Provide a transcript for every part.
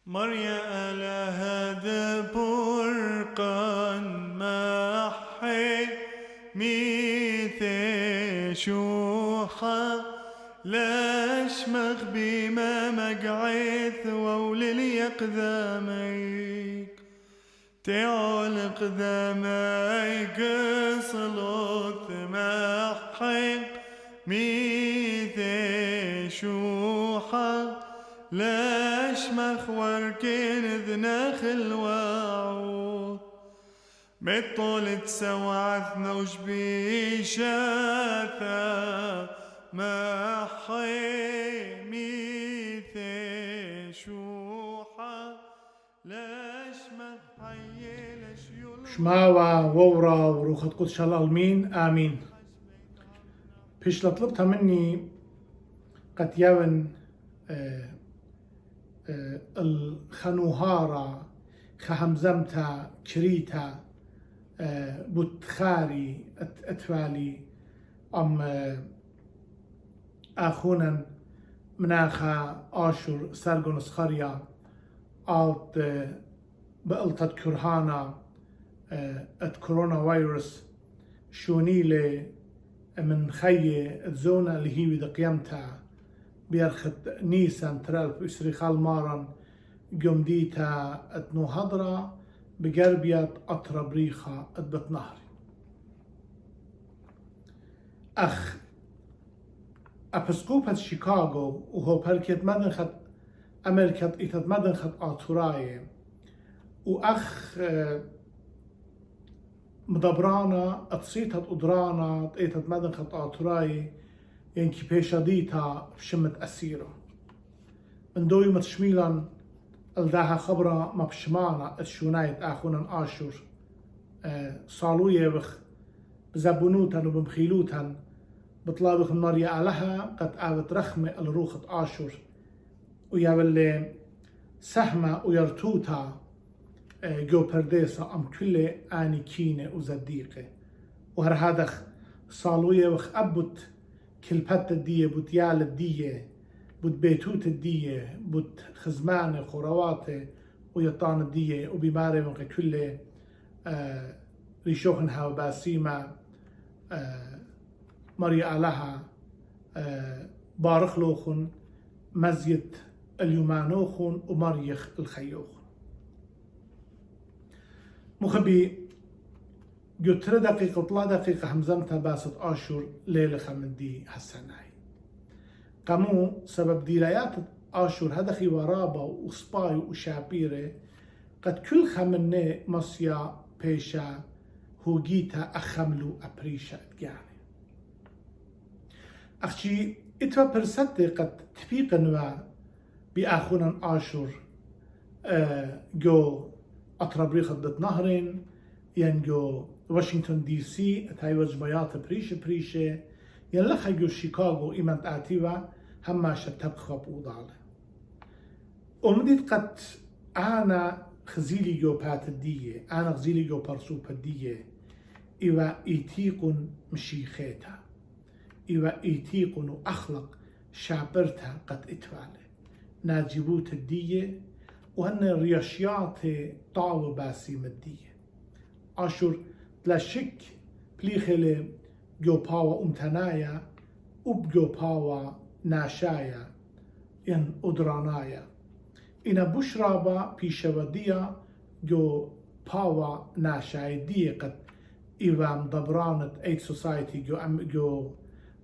مريا لها برقان محي ميثي شوحة لاشمخ بما مقعث وولي قداميك تعلق قداميك صلوت محي ميثي شوحة لاشمخ وركن ذناخ الواعود مطولة سوعثنا وشبي شاثا ما حيمي شوحة لاشمخ حي لشيول شماوة وورا وروخة قدس الألمين آمين. بيش لطلبتها مني قد يون الخنوهارة خهمزمتا كريتا بتخاري أتفالي أخونا مناخا آشور سركون إسخريا آلت بقلتت كرهانا الكورونا فيروس شونيلي من خي الزونة اللي هي بدقيمتها بيرخت نيسان ترالف إسريخال مارن جمديتا اتنو هضرة بقربية أطرب ريخة اتبت نهري أخ أبسقوبة شيكاغو وهو بركت مدنخت أمريكا إتت مدنخت آتوراي وأخ مدبرانا اتصيتت قدرانا إتت مدنخت آتوراي ينكي بيشاديتا بشمت أسيرة من دوي متشميلا الداها خبرة مبشمانا الشونايت أخونا آشور صالوية بخ بزبونوتن وبمخيلوتن بطلابخ النارية لها قد آبت رخمة الروخة آشور ويابل سهمة ويرتوتا جو پرديسا أم كل آني كينة وزديقة وهر هادخ صالوية بخ أبت كلبت الدية بوتيال الدية بوت بيتوت الدية بوت خزمان خورواتي ويطان الدية وبماري من كل ريشوخنها وباسيمة مريا لها بارخلوخن مزيت اليومانوخن ومريخ الخيوخن مخبي جو 3 دقيقة 3 دقيقة همزمتها باست آشور ليلة خمندي حسناي قامو سبب ديلايات آشور هدخي ورابا وصباي وشابيرة قد كل خمني مصيا بيشا هوجيتا أخملو أبريشا يعني أخشي إتوا برستي قد تفيقنوا بأخونا آشور جو أطرب ريخة ضد نهرين ينجو واشنطن دي سي تايوز بيات بريشة ينلخا جو شيكاغو إيمان آتيوا هما شتبخب وضعله ومديد قد أنا خزيلي جو بات الدية أنا خزيلي جو برسوب الدية إيوا إيتيقن مشيخيتا إيوا إيتيقن أخلق شابرتها قد إتوالي ناجبوت الدية وهن رياشيات طاو باسي مدية آشور لا شك بليخلي جو باوا امتنايا وبجو باوا ناشايا ان ادرانايا إنا بشرابا بيشوديا جو باوا ناشايا دي قد إيوام دبرانت ايد سوسايتي جو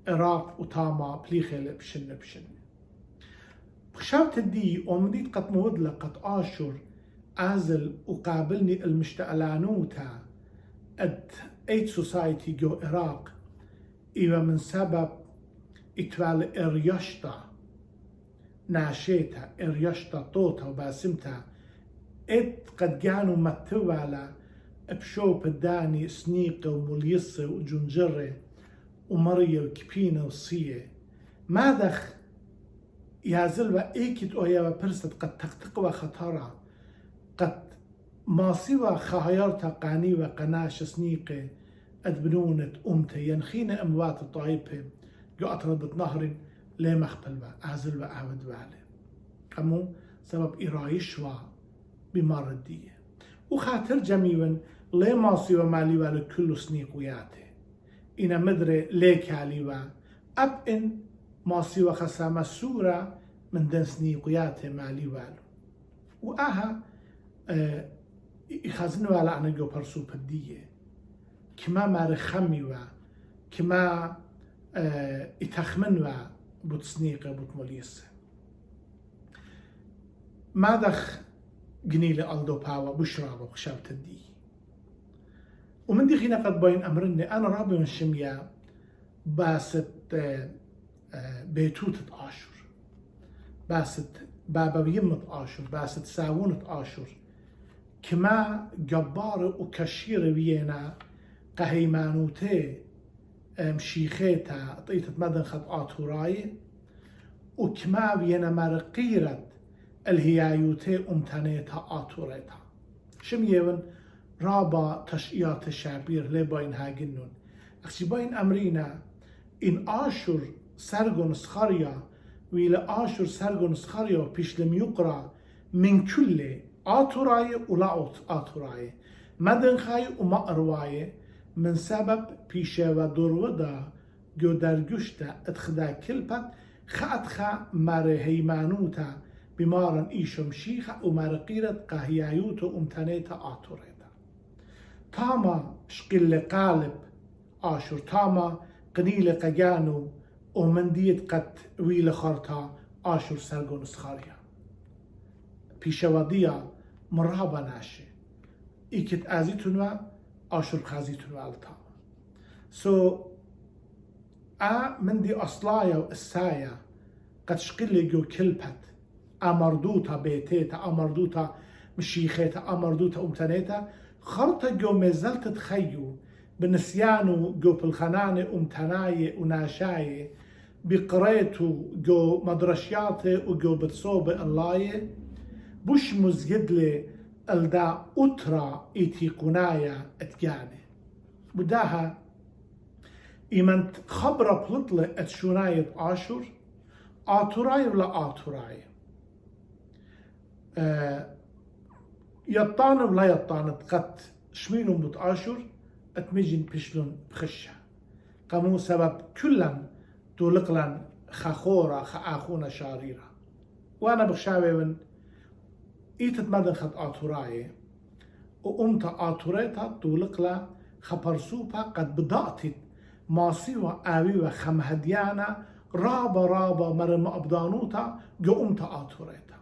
عراق وتاما بليخلي بشن بخشاوت الدي ومديد قد مودلا قد آشور أزل وقابلني المشتعلانوتا اد ايد سوسايتي جو عراق إيوا من سبب إتوال إرياشتا ناشيتا إرياشتا طوتا وباسمتا اد قد كانوا متوالا بشوب الداني سنيقة ومليصة وجنجرة ومرية وكبينة وصية ماذا يازل وإيكت أويا برست قد تقتقوى خطرة قد ما سوى خهيرتا قاني وقناش سنيقة أدبنونة أمتي ينخينا أموات الطايبة جو أطردت نهر ليه مخبل أعزل وأعود وعلي قمو سبب إرايشوا بماردية وخاطر جميعا لي ماسي ومالي والكل سنيقوياته إنا مدري ليك عليوا أب إن ماسي وخسامة سورة من دن سنيقوياته مالي والو وآها يخزنوا على أنا جو برسو بدية كما مارخميوا كما يتخمنوا بوتسنيقة بوتموليس مادخ جنيلة ألدو باوا بشرابة وخشاب تدي ومن دي خينا قد باين أمرني أنا رابي من شمية باست بيتوتة آشور باست بابا بيمة آشور باست ساونة آشور كما جبار وكشير وينا قهيمانوتي مشيخيتا طيتة مدن خط آتوراي وكما وينا مرقيرت الهيايوتي أمتانيتا آتوريتا شميون رابا تشئيات الشعبير لباين هاجنون أخشي باين أمرينا إن آشور سركون إسخريا وإلى آشور سركون إسخريا بيش لم يقرأ من كل آتوراي ولا آتوراي مدن خاي وما أرواي من سبب بيشة ودرودا جو درجشتا اتخدا كلبت خاتخا ماره هيمانوتا بمارن إيشم شيخة ومارقيرت قهيايوتو أمتانيتا آتوريتا تاما شقل قالب آشور تاما قنيل قجانو ومنديت قد ويل خارتا آشور سركون إسخريا بيشواديا مرابا ناشي إيكت آزيتونوا آشور خازيتونوا التاما مندي أصلايا وإسايا قد شقل جو كلبت أمردوتا بيتيتا أمردوتا مشيخيتا أمردوتا أمتانيتا خرطة جو مازلت تخيو بنسيانو جو بالخنانة أمتناية وناشاية بقريتو جو مدرشياتي وجو بتصوبة اللاية بوش مزجدلي الدا أترا إتيقونايا اتجاني بداها إيمانت خبرة بلطلة اتشوناية آشور آتوراي ولا آتوراي يطان ولا يطان قد شمينهم بوت آشور اتمجن بشلون بخشة قامو سبب كلن تولقلن خخورة خاخونا شاريرة وانا بخشاوي من ايتت مدن خط آتوراي وقمت آتوريتا تولقلا خبرسوبا قد بدأتت ماسيوة آويوة خمهديانا رابا مرم أبدانوتا جو قمت آتوريتا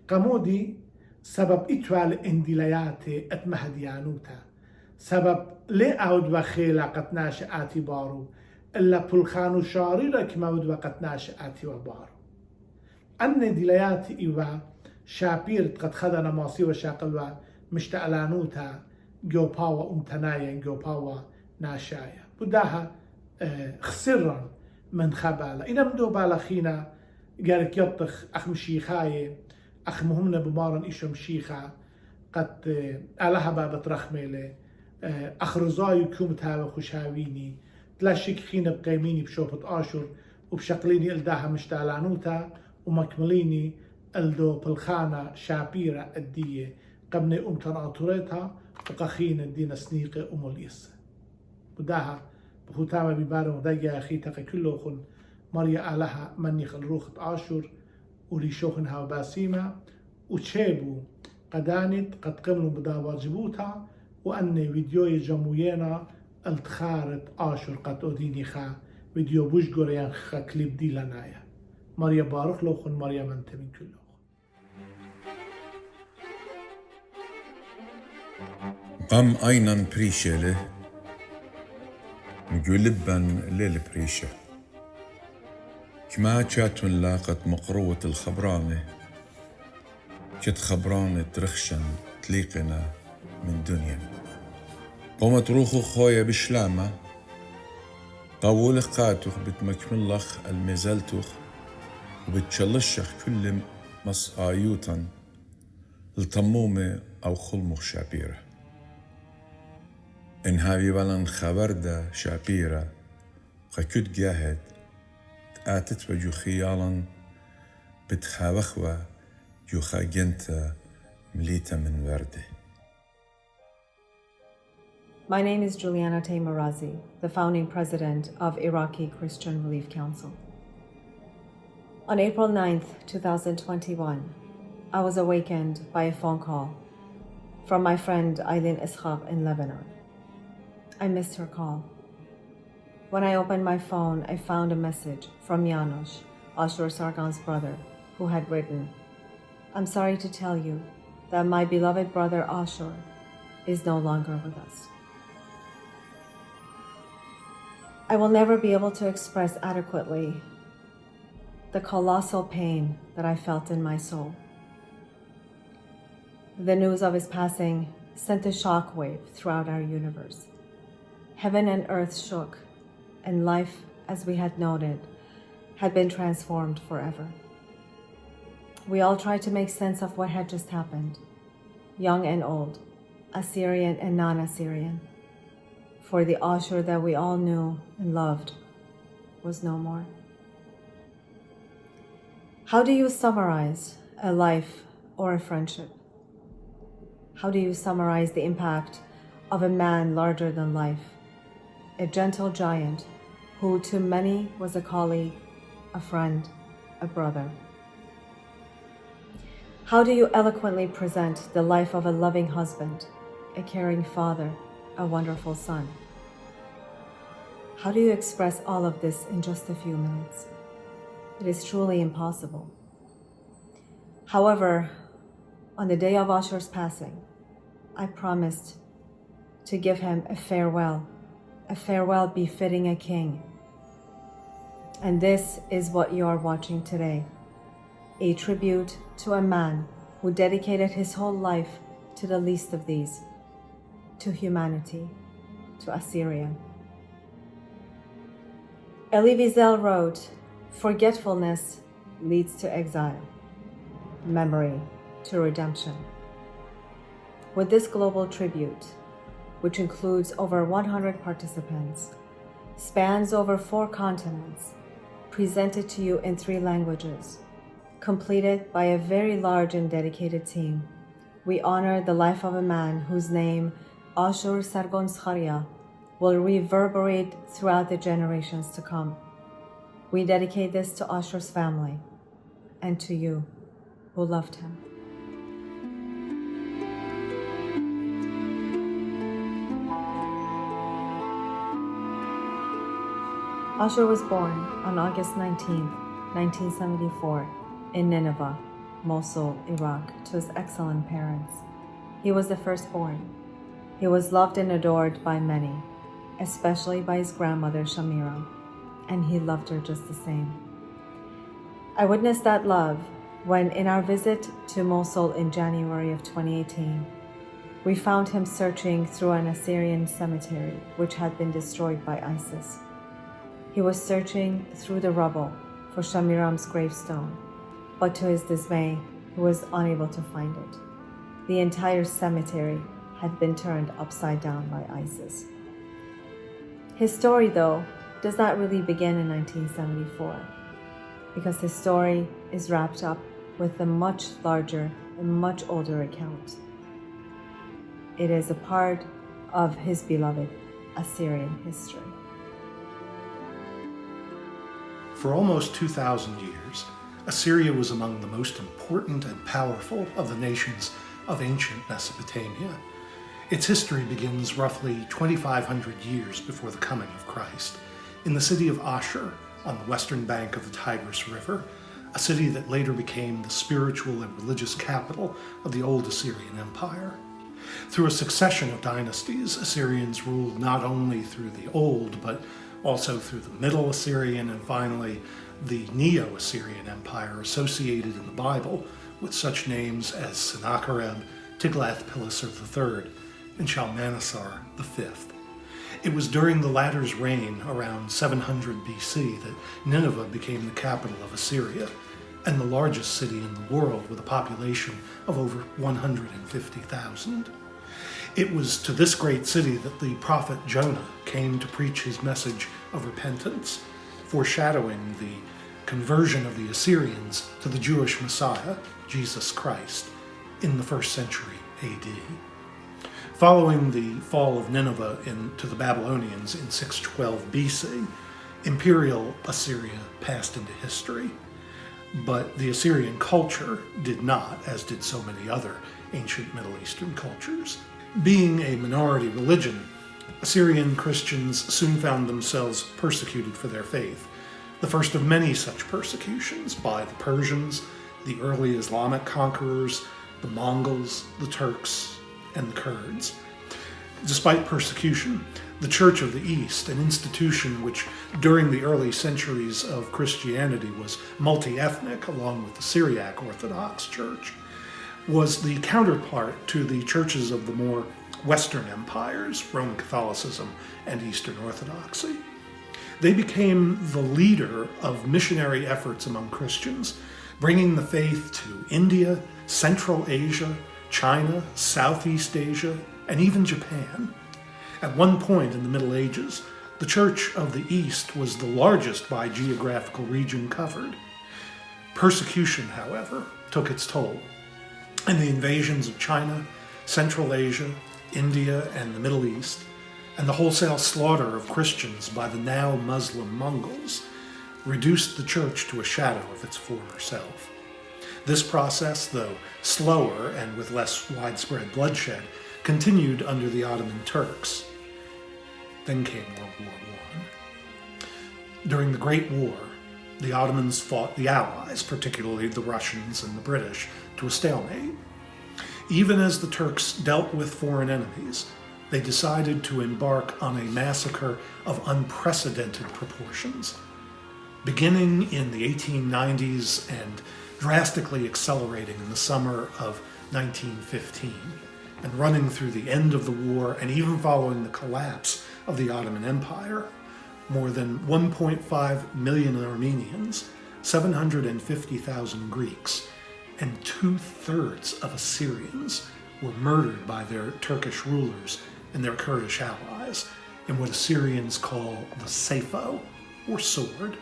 قمودي سبب إتوال اندلياتي اتمهديانوتا سبب لي أود وخيلة قد ناشئاتي بارو إلا بلخانو شاريرة كما أود وقد ناشئاتي وبارو أن دلياتي إيوا شابير قد خدنا ماسي وشاقل ومشتعلانوتا جو باوا أمتنايا جو باوا ناشايا بداها خسرا من خبالة إنا مدو بالأخينا قالك يطخ أخ مشيخاي أخ مهمنا بمارن إيشو مشيخا قد ألها بابت رخميلي أخ رزاي كومتها وخشاويني تلاشيك خينا بقيميني بشوفة آشور وبشقليني إلداها مشتعلانوتا ومكمليني الدو بالخانة شابيرة الدية قبني أمتن آتوريتها وقخينا الدين سنيقة أموليس بداها بخوتاما ببارم ودايا أخي تقي كله خن مريا آلها مني خل روخة آشور وليشوخنها وباسيمة وتشيبو قدانت قد قملوا بدا واجبوتها وأني فيديو جموينا التخارت آشور قد أديني خا فيديو بوش قريان خا كليب دي لنايا مريا بارخ لو خن مريا منت من كله قام أينن بريشة مجولبا ليل بريشة كما جاتن لاقت مقروة الخبرانة جت خبرانة رخشن تليقنا من دنيا قومت روخو خويا بشلامة قاولخ قاتوخ بتمكملخ المزلتوخ وبتشلشخ كل مصايوتا الطمومة أو خلمخ شابيرة إن هاوي ولن خبردا شابيرة قاكد جاهد آتت وجو خيالا بتخاوخوا يخاجنت مليتا من ورده. My name is Juliana Taimarazi, the founding president of Iraqi Christian Relief Council. On April 9th, 2021, I was awakened by a phone call from my friend Iskhar in Lebanon. I missed her call. When I opened my phone, I found a message from Janos, Ashur Sargon's brother, who had written, "I'm sorry to tell you that my beloved brother Ashur is no longer with us." I will never be able to express adequately the colossal pain that I felt in my soul. The news of his passing sent a shockwave throughout our universe. Heaven and earth shook, and life, as we had noted, had been transformed forever. We all tried to make sense of what had just happened, young and old, Assyrian and non-Assyrian, for the Ashur that we all knew and loved was no more. How do you summarize a life or a friendship? How do you summarize the impact of a man larger than life, a gentle giant who to many was a colleague, a friend, a brother? How do you eloquently present the life of a loving husband, a caring father, a wonderful son? How do you express all of this in just a few minutes? It is truly impossible. However, on the day of Ashur's passing, I promised to give him a farewell befitting a king. And this is what you are watching today, a tribute to a man who dedicated his whole life to the least of these, to humanity, to Assyria. Elie Wiesel wrote, "Forgetfulness leads to exile, memory to redemption." With this global tribute, which includes over 100 participants, spans over 4 continents, presented to you in 3 languages, completed by a very large and dedicated team, we honor the life of a man whose name, Ashur Sargon Iskhariya, will reverberate throughout the generations to come. We dedicate this to Ashur's family and to you who loved him. Ashur was born on August 19, 1974, in Nineveh, Mosul, Iraq, to his excellent parents. He was the firstborn. He was loved and adored by many, especially by his grandmother Shamira, and he loved her just the same. I witnessed that love when, in our visit to Mosul in January of 2018, we found him searching through an Assyrian cemetery which had been destroyed by ISIS. He was searching through the rubble for Shamiram's gravestone, but to his dismay, he was unable to find it. The entire cemetery had been turned upside down by ISIS. His story, though, does not really begin in 1974, because his story is wrapped up with a much larger and much older account. It is a part of his beloved Assyrian history. For almost 2,000 years, Assyria was among the most important and powerful of the nations of ancient Mesopotamia. Its history begins roughly 2,500 years before the coming of Christ, in the city of Ashur on the western bank of the Tigris River, a city that later became the spiritual and religious capital of the old Assyrian Empire. Through a succession of dynasties, Assyrians ruled not only through the Old, but also through the Middle Assyrian and finally the Neo-Assyrian Empire associated in the Bible with such names as Sennacherib, Tiglath-Pileser III, and Shalmaneser V. It was during the latter's reign, around 700 BC, that Nineveh became the capital of Assyria and the largest city in the world with a population of over 150,000. It was to this great city that the prophet Jonah came to preach his message of repentance, foreshadowing the conversion of the Assyrians to the Jewish Messiah, Jesus Christ, in the 1st century AD. Following the fall of Nineveh to the Babylonians in 612 BC, Imperial Assyria passed into history. But the Assyrian culture did not, as did so many other ancient Middle Eastern cultures. Being a minority religion, Assyrian Christians soon found themselves persecuted for their faith, the first of many such persecutions by the Persians, the early Islamic conquerors, the Mongols, the Turks, and the Kurds. Despite persecution, the Church of the East, an institution which during the early centuries of Christianity was multi-ethnic along with the Syriac Orthodox Church, was the counterpart to the churches of the more Western empires, Roman Catholicism and Eastern Orthodoxy. They became the leader of missionary efforts among Christians, bringing the faith to India, Central Asia, China, Southeast Asia, and even Japan. At one point in the Middle Ages, the Church of the East was the largest by geographical region covered. Persecution, however, took its toll, and the invasions of China, Central Asia, India, and the Middle East, and the wholesale slaughter of Christians by the now Muslim Mongols, reduced the Church to a shadow of its former self. This process, though slower and with less widespread bloodshed, continued under the Ottoman Turks. Then came World War I. During the Great War, the Ottomans fought the Allies, particularly the Russians and the British, to a stalemate. Even as the Turks dealt with foreign enemies, they decided to embark on a massacre of unprecedented proportions. Beginning in the 1890s and drastically accelerating in the summer of 1915, and running through the end of the war and even following the collapse of the Ottoman Empire, more than 1.5 million Armenians, 750,000 Greeks, and 2/3 of Assyrians were murdered by their Turkish rulers and their Kurdish allies in what Assyrians call the Sefo, or sword.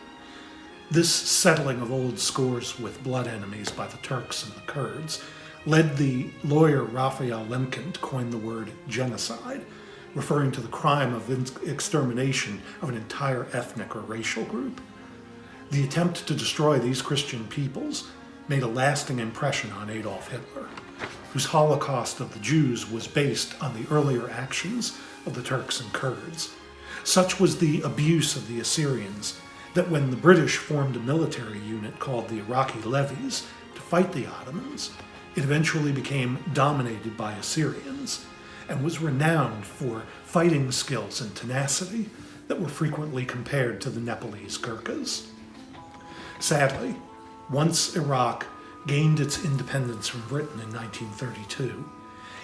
This settling of old scores with blood enemies by the Turks and the Kurds led the lawyer Raphael Lemkin to coin the word genocide, referring to the crime of extermination of an entire ethnic or racial group. The attempt to destroy these Christian peoples made a lasting impression on Adolf Hitler, whose Holocaust of the Jews was based on the earlier actions of the Turks and Kurds. Such was the abuse of the Assyrians that when the British formed a military unit called the Iraqi levies to fight the Ottomans, it eventually became dominated by Assyrians and was renowned for fighting skills and tenacity that were frequently compared to the Nepalese Gurkhas. Sadly, once Iraq gained its independence from Britain in 1932,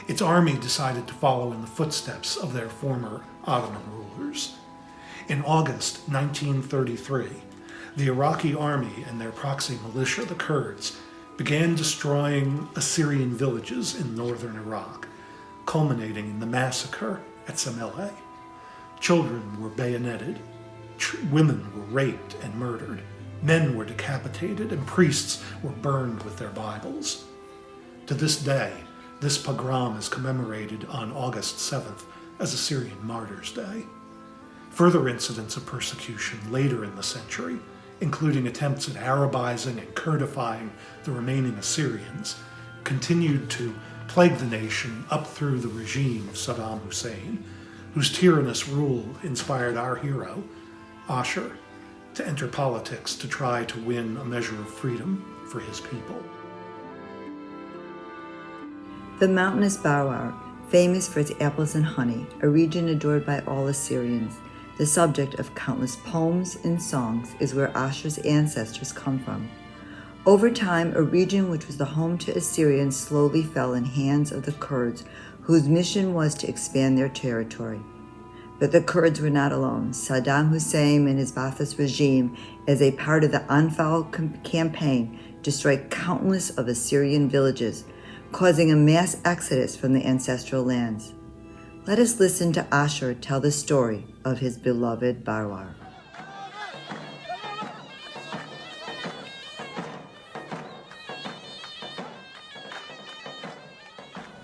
its army decided to follow in the footsteps of their former Ottoman rulers. In August 1933, the Iraqi army and their proxy militia, the Kurds, began destroying Assyrian villages in northern Iraq, culminating in the massacre at Sameleh. Children were bayoneted, women were raped and murdered, men were decapitated, and priests were burned with their Bibles. To this day, this pogrom is commemorated on August 7th as Assyrian Martyrs' Day. Further incidents of persecution later in the century, including attempts at Arabizing and Kurdifying the remaining Assyrians, continued to plague the nation up through the regime of Saddam Hussein, whose tyrannous rule inspired our hero, Ášor, to enter politics to try to win a measure of freedom for his people. The mountainous Barwar, famous for its apples and honey, a region adored by all Assyrians, the subject of countless poems and songs, is where Ášor's ancestors come from. Over time, a region which was the home to Assyrians slowly fell in hands of the Kurds, whose mission was to expand their territory. But the Kurds were not alone. Saddam Hussein and his Ba'athist regime, as a part of the Anfal campaign, destroyed countless of Assyrian villages, causing a mass exodus from the ancestral lands. Let us listen to Ášor tell the story of his beloved Barwar.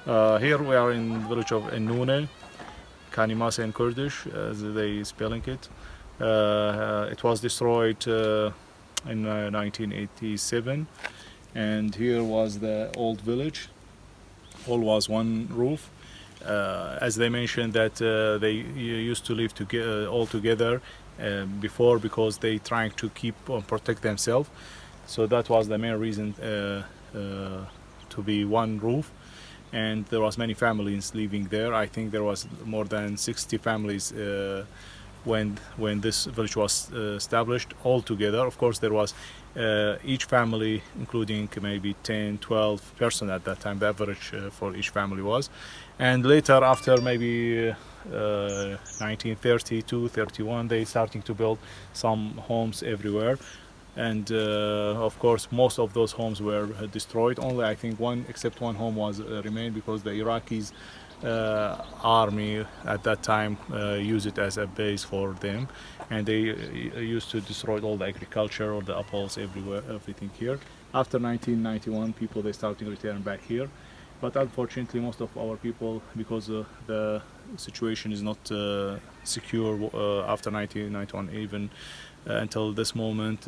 Here we are in the village of Ennune, Kanimasa in Kurdish, as they spelling it. It was destroyed in 1987, and here was the old village. All was one roof. As they mentioned that they used to live all together before, because they trying to keep protect themselves. So that was the main reason to be one roof. And there was many families living there. I think there was more than 60 families when this village was established all together. Of course, there was each family, including maybe 10, 12 person at that time, the average for each family was. And later, after maybe 1932, 31, they starting to build some homes everywhere. And of course, most of those homes were destroyed. Only I think except one home was remained, because the Iraqis army at that time used it as a base for them, and they used to destroy all the agriculture, all the apples, everywhere, everything here. After 1991, they started to return back here, but unfortunately most of our people, because the situation is not secure after 1991 even until this moment,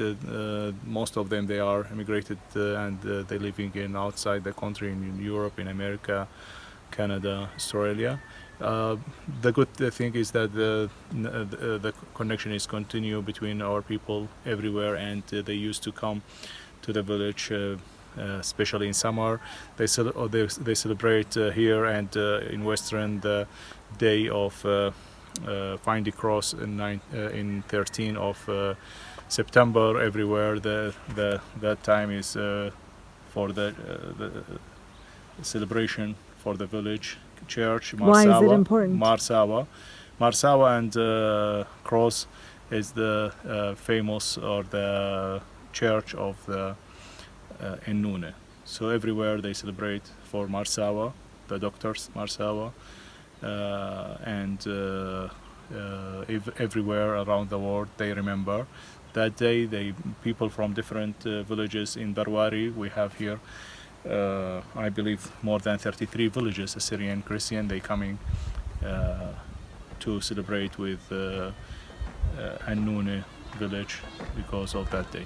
most of them, they are immigrated and they're living in outside the country, in Europe, in America, Canada, Australia. The good thing is that the connection is continue between our people everywhere, and they used to come to the village, especially in summer. They celebrate here and in Western the day of Find the Cross in 13 of September. Everywhere that time is for the celebration for the village church. Marsawa. Why is it important? Marsawa and Cross is the famous, or the church of the Ennune. So everywhere they celebrate for Marsawa, the doctors Marsawa, and everywhere around the world they remember that day. People from different villages in Barwari, we have here I believe more than 33 villages, Assyrian Christian, they coming to celebrate with Ennune village because of that day.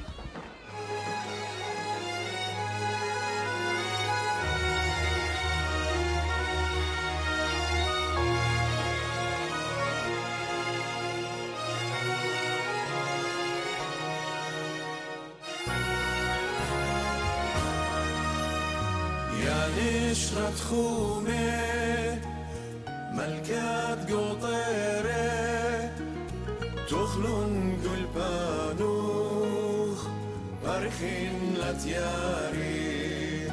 نشرة خومة ملكات قطيرة تخلن قلبانوخ برخين لتياري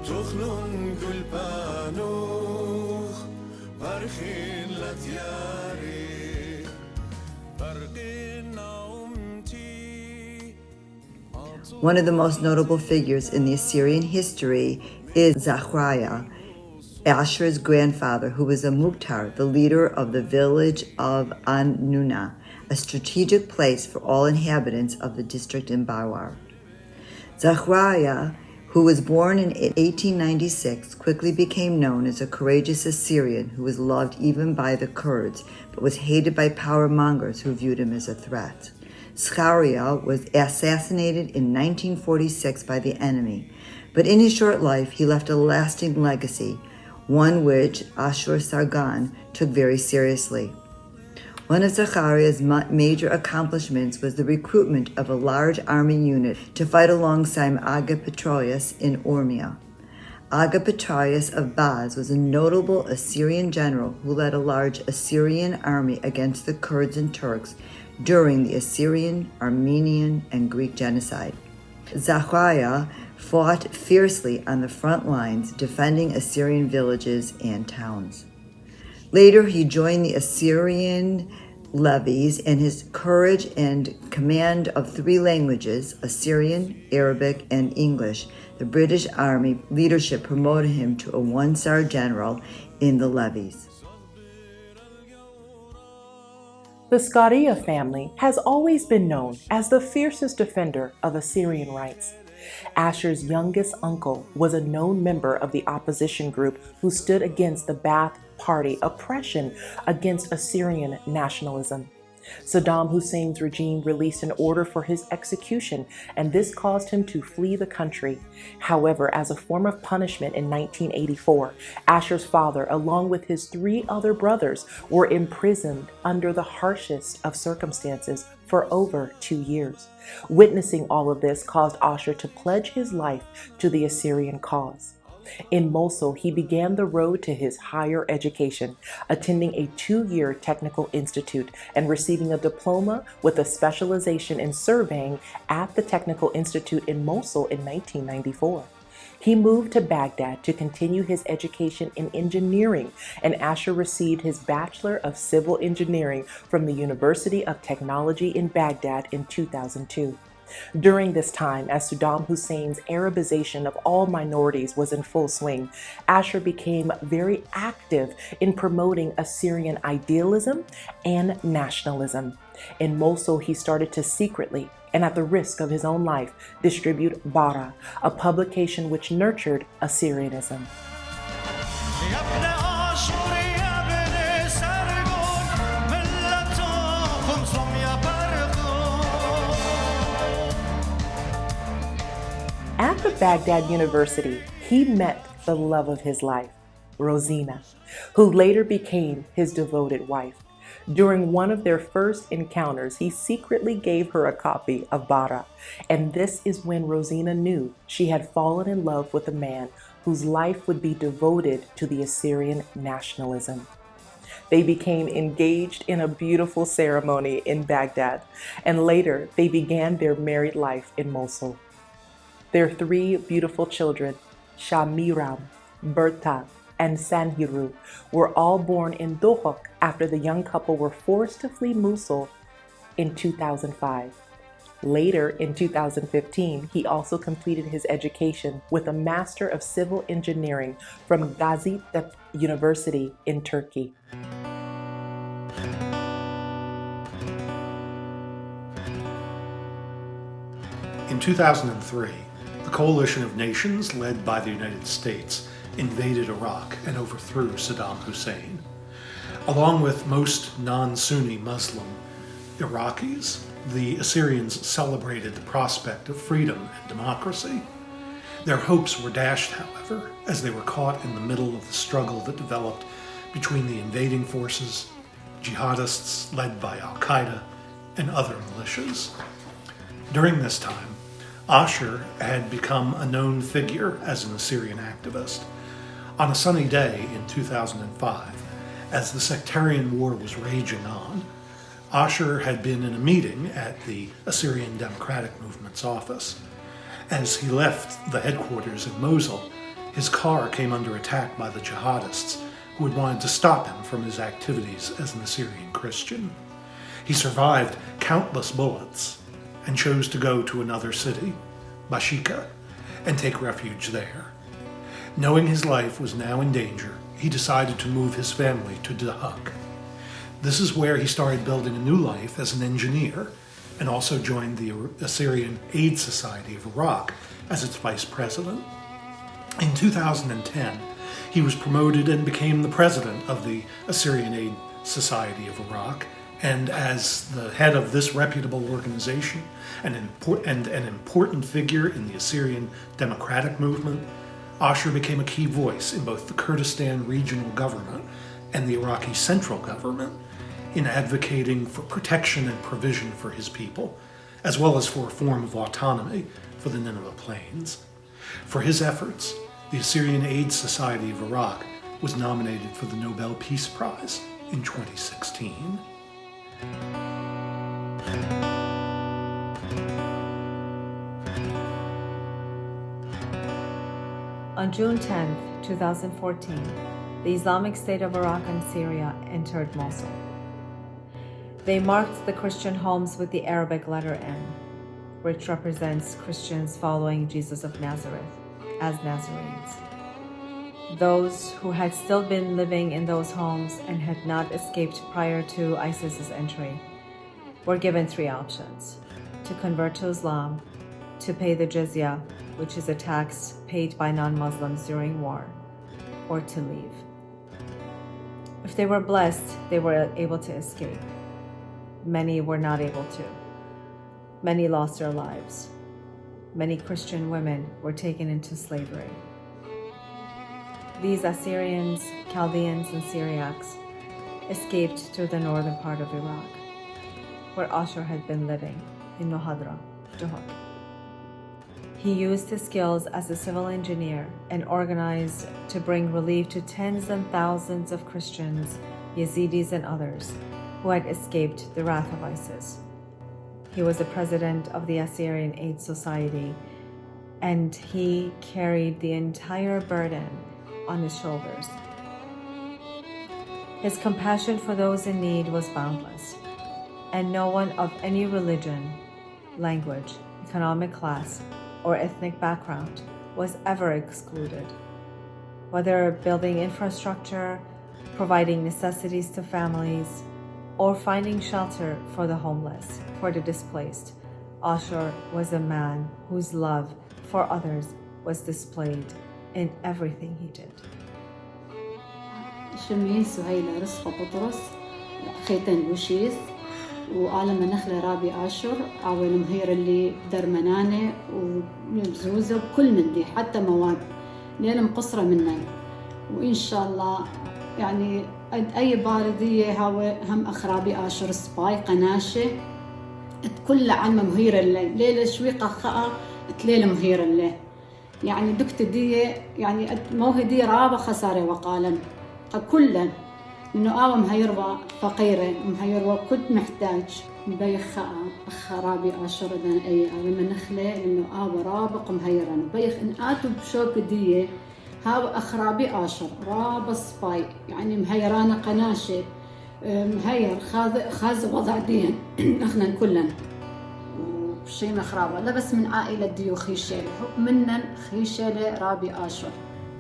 تخلن قلبانوخ برخين لتياري برقين عمتي. One of the most notable figures in the Assyrian history is ذكرى, Ashur's grandfather, who was a Mukhtar, the leader of the village of Annuna, a strategic place for all inhabitants of the district in Bawar. ذكرى, who was born in 1896, quickly became known as a courageous Assyrian who was loved even by the Kurds, but was hated by power mongers who viewed him as a threat. Iskhariya was assassinated in 1946 by the enemy, but in his short life he left a lasting legacy, one which Ashur Sargon took very seriously. One of Zachariah's major accomplishments was the recruitment of a large army unit to fight alongside Aga Petroius in Ormia. Aga Petroius of Baz was a notable Assyrian general who led a large Assyrian army against the Kurds and Turks during the Assyrian, Armenian, and Greek genocide. Zachariah fought fiercely on the front lines, defending Assyrian villages and towns. Later, he joined the Assyrian levies, and his courage and command of 3 languages, Assyrian, Arabic, and English, the British Army leadership promoted him to a 1-star general in the levies. The Iskhariya family has always been known as the fiercest defender of Assyrian rights. Ashur's youngest uncle was a known member of the opposition group who stood against the Ba'ath Party oppression against Assyrian nationalism. Saddam Hussein's regime released an order for his execution, and this caused him to flee the country. However, as a form of punishment in 1984, Ashur's father, along with his 3 other brothers, were imprisoned under the harshest of circumstances for over 2 years. Witnessing all of this caused Ashur to pledge his life to the Assyrian cause. In Mosul, he began the road to his higher education, attending a 2-year technical institute and receiving a diploma with a specialization in surveying at the Technical Institute in Mosul in 1994. He moved to Baghdad to continue his education in engineering, and Ashur received his Bachelor of Civil Engineering from the University of Technology in Baghdad in 2002. During this time, as Saddam Hussein's Arabization of all minorities was in full swing, Ashur became very active in promoting Assyrian idealism and nationalism. In Mosul, he started to secretly, and at the risk of his own life, distribute Bara, a publication which nurtured Assyrianism. At the Baghdad University, he met the love of his life, Rosina, who later became his devoted wife. During one of their first encounters, he secretly gave her a copy of Bara, and this is when Rosina knew she had fallen in love with a man whose life would be devoted to the Assyrian nationalism. They became engaged in a beautiful ceremony in Baghdad, and later they began their married life in Mosul. Their 3 beautiful children, Shamiram, Berta, and Sanhiru, were all born in Dohuk after the young couple were forced to flee Mosul in 2005. Later, in 2015, he also completed his education with a Master of Civil Engineering from Gaziantep University in Turkey. In 2003, the coalition of nations led by the United States invaded Iraq and overthrew Saddam Hussein. Along with most non-Sunni Muslim Iraqis, the Assyrians celebrated the prospect of freedom and democracy. Their hopes were dashed, however, as they were caught in the middle of the struggle that developed between the invading forces, jihadists led by Al-Qaeda, and other militias. During this time, Ashur had become a known figure as an Assyrian activist. On a sunny day in 2005, as the sectarian war was raging on, Ashur had been in a meeting at the Assyrian Democratic Movement's office. As he left the headquarters in Mosul, his car came under attack by the jihadists who had wanted to stop him from his activities as an Assyrian Christian. He survived countless bullets and chose to go to another city, Bashika, and take refuge there. Knowing his life was now in danger, he decided to move his family to Dahuk. This is where he started building a new life as an engineer, and also joined the Assyrian Aid Society of Iraq as its vice president. In 2010, he was promoted and became the president of the Assyrian Aid Society of Iraq, and as the head of this reputable organization and an important figure in the Assyrian Democratic Movement, Ashur became a key voice in both the Kurdistan regional government and the Iraqi central government in advocating for protection and provision for his people, as well as for a form of autonomy for the Nineveh Plains. For his efforts, the Assyrian Aid Society of Iraq was nominated for the Nobel Peace Prize in 2016. On June 10, 2014, the Islamic State of Iraq and Syria entered Mosul. They marked the Christian homes with the Arabic letter N, which represents Christians following Jesus of Nazareth as Nazarenes. Those who had still been living in those homes and had not escaped prior to ISIS's entry were given 3 options: to convert to Islam, to pay the jizya, which is a tax paid by non-Muslims during war, or to leave. If they were blessed, they were able to escape. Many were not able to. Many lost their lives. Many Christian women were taken into slavery. These Assyrians, Chaldeans, and Syriacs escaped to the northern part of Iraq, where Ashur had been living, in Nohadra, Duhok. He used his skills as a civil engineer and organized to bring relief to tens and thousands of Christians, Yazidis, and others who had escaped the wrath of ISIS. He was the president of the Assyrian Aid Society, and he carried the entire burden on his shoulders. His compassion for those in need was boundless, and no one of any religion, language, economic class, or ethnic background was ever excluded. Whether building infrastructure, providing necessities to families, or finding shelter for the homeless, for the displaced, Ashur was a man whose love for others was displayed in everything he did. شمي سهيلة رزق بطرس خيتن بوشيث وعالم نخلة رابي آشور عوالم هير اللي درمنانة ومبزوزة وكل من دي حتى مواد لأن مقصرة منن وإن شاء الله يعني أي باردية هاو هم أخرابي آشور سباي قناشة كل عن مهير الليل ليلة شويقة خاء تليل مهير الليل يعني دكت دي يعني موهدي رابة خسارة وقالا كلا إنه آوى مهيروا فقيرة مهيروا كنت محتاج بيخ خرابي آشور دان أي آوى من نخلة إنه آوى رابق مهيرا بيخ إن آتوا بشوك دي هاو أخرابي آشور راب سباي يعني مهيرانة قناشة مهير خاز وضع دين إحنا كلن وشي مخرابة لا بس من عائلة ديو خيشيلة منن خيشيلة رابي آشور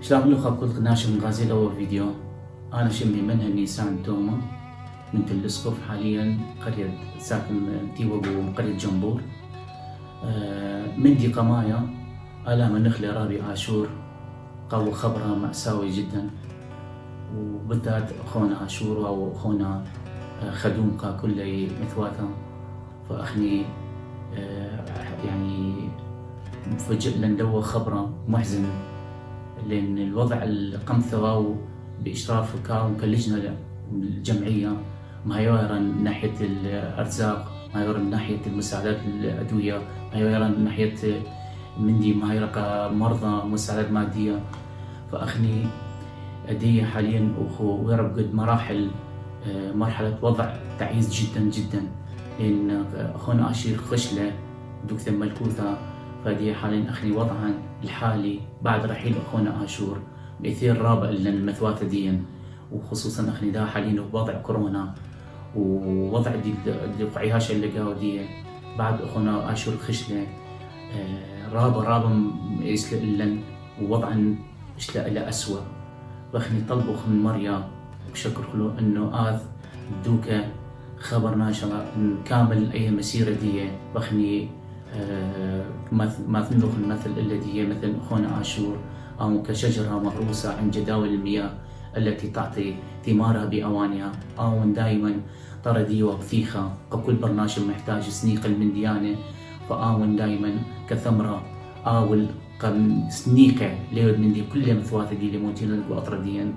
شلون لو خاب كل قناش من غازي الأول فيديو أنا شمي منها نيسان توما من تل السقف حاليا قرية ساكن تيوغو قرية جنبور من دي قمايا آلام النخلة رابي آشور قوة خبرها مأساوي جدا وبالذات أخونا آشور أو أخونا خدوم قا كل مثواتا فأخني يعني مفجئ لندوة خبرة محزن لأن الوضع القمثرة بإشراف كاون كلجنة الجمعية مهيورا من ناحية الأرزاق مهيورا من ناحية المساعدات الأدوية مهيورا من ناحية مندي مهيورا كمرضى مساعدات مادية فأخني أدي حاليا ويرب قد مراحل مرحلة وضع تعيس جدا جدا لأن أخونا آشير خشلة دكتور ملكوثة فدي حاليا أخني وضعا الحالي بعد رحيل أخونا آشور بإثير رابع للمثواثة ديا وخصوصا أخني دا حاليا بوضع كورونا ووضع دي القعيهاش اللي قاو دي بعد أخونا آشور خشلة رابع يسلق ووضعا اشتاق إلى أسوأ وأخني طلبوا من مريا وشكر له إنه آذ دوكا خبرنا إن شاء الله كامل أي مسيرة دي وأخني ما تنلوخ المثل الذي مثل أخونا آشور أو كشجرة مغروسة عند جداول المياه التي تعطي ثمارها بأوانها أو دائما ترى ديوة بثيخة ككل برنامج محتاج سنيق من ديانة فآون دائما كثمرة آول سنيقة ليود من دي كل مثواثة دي اللي موجودين وأطرة ديا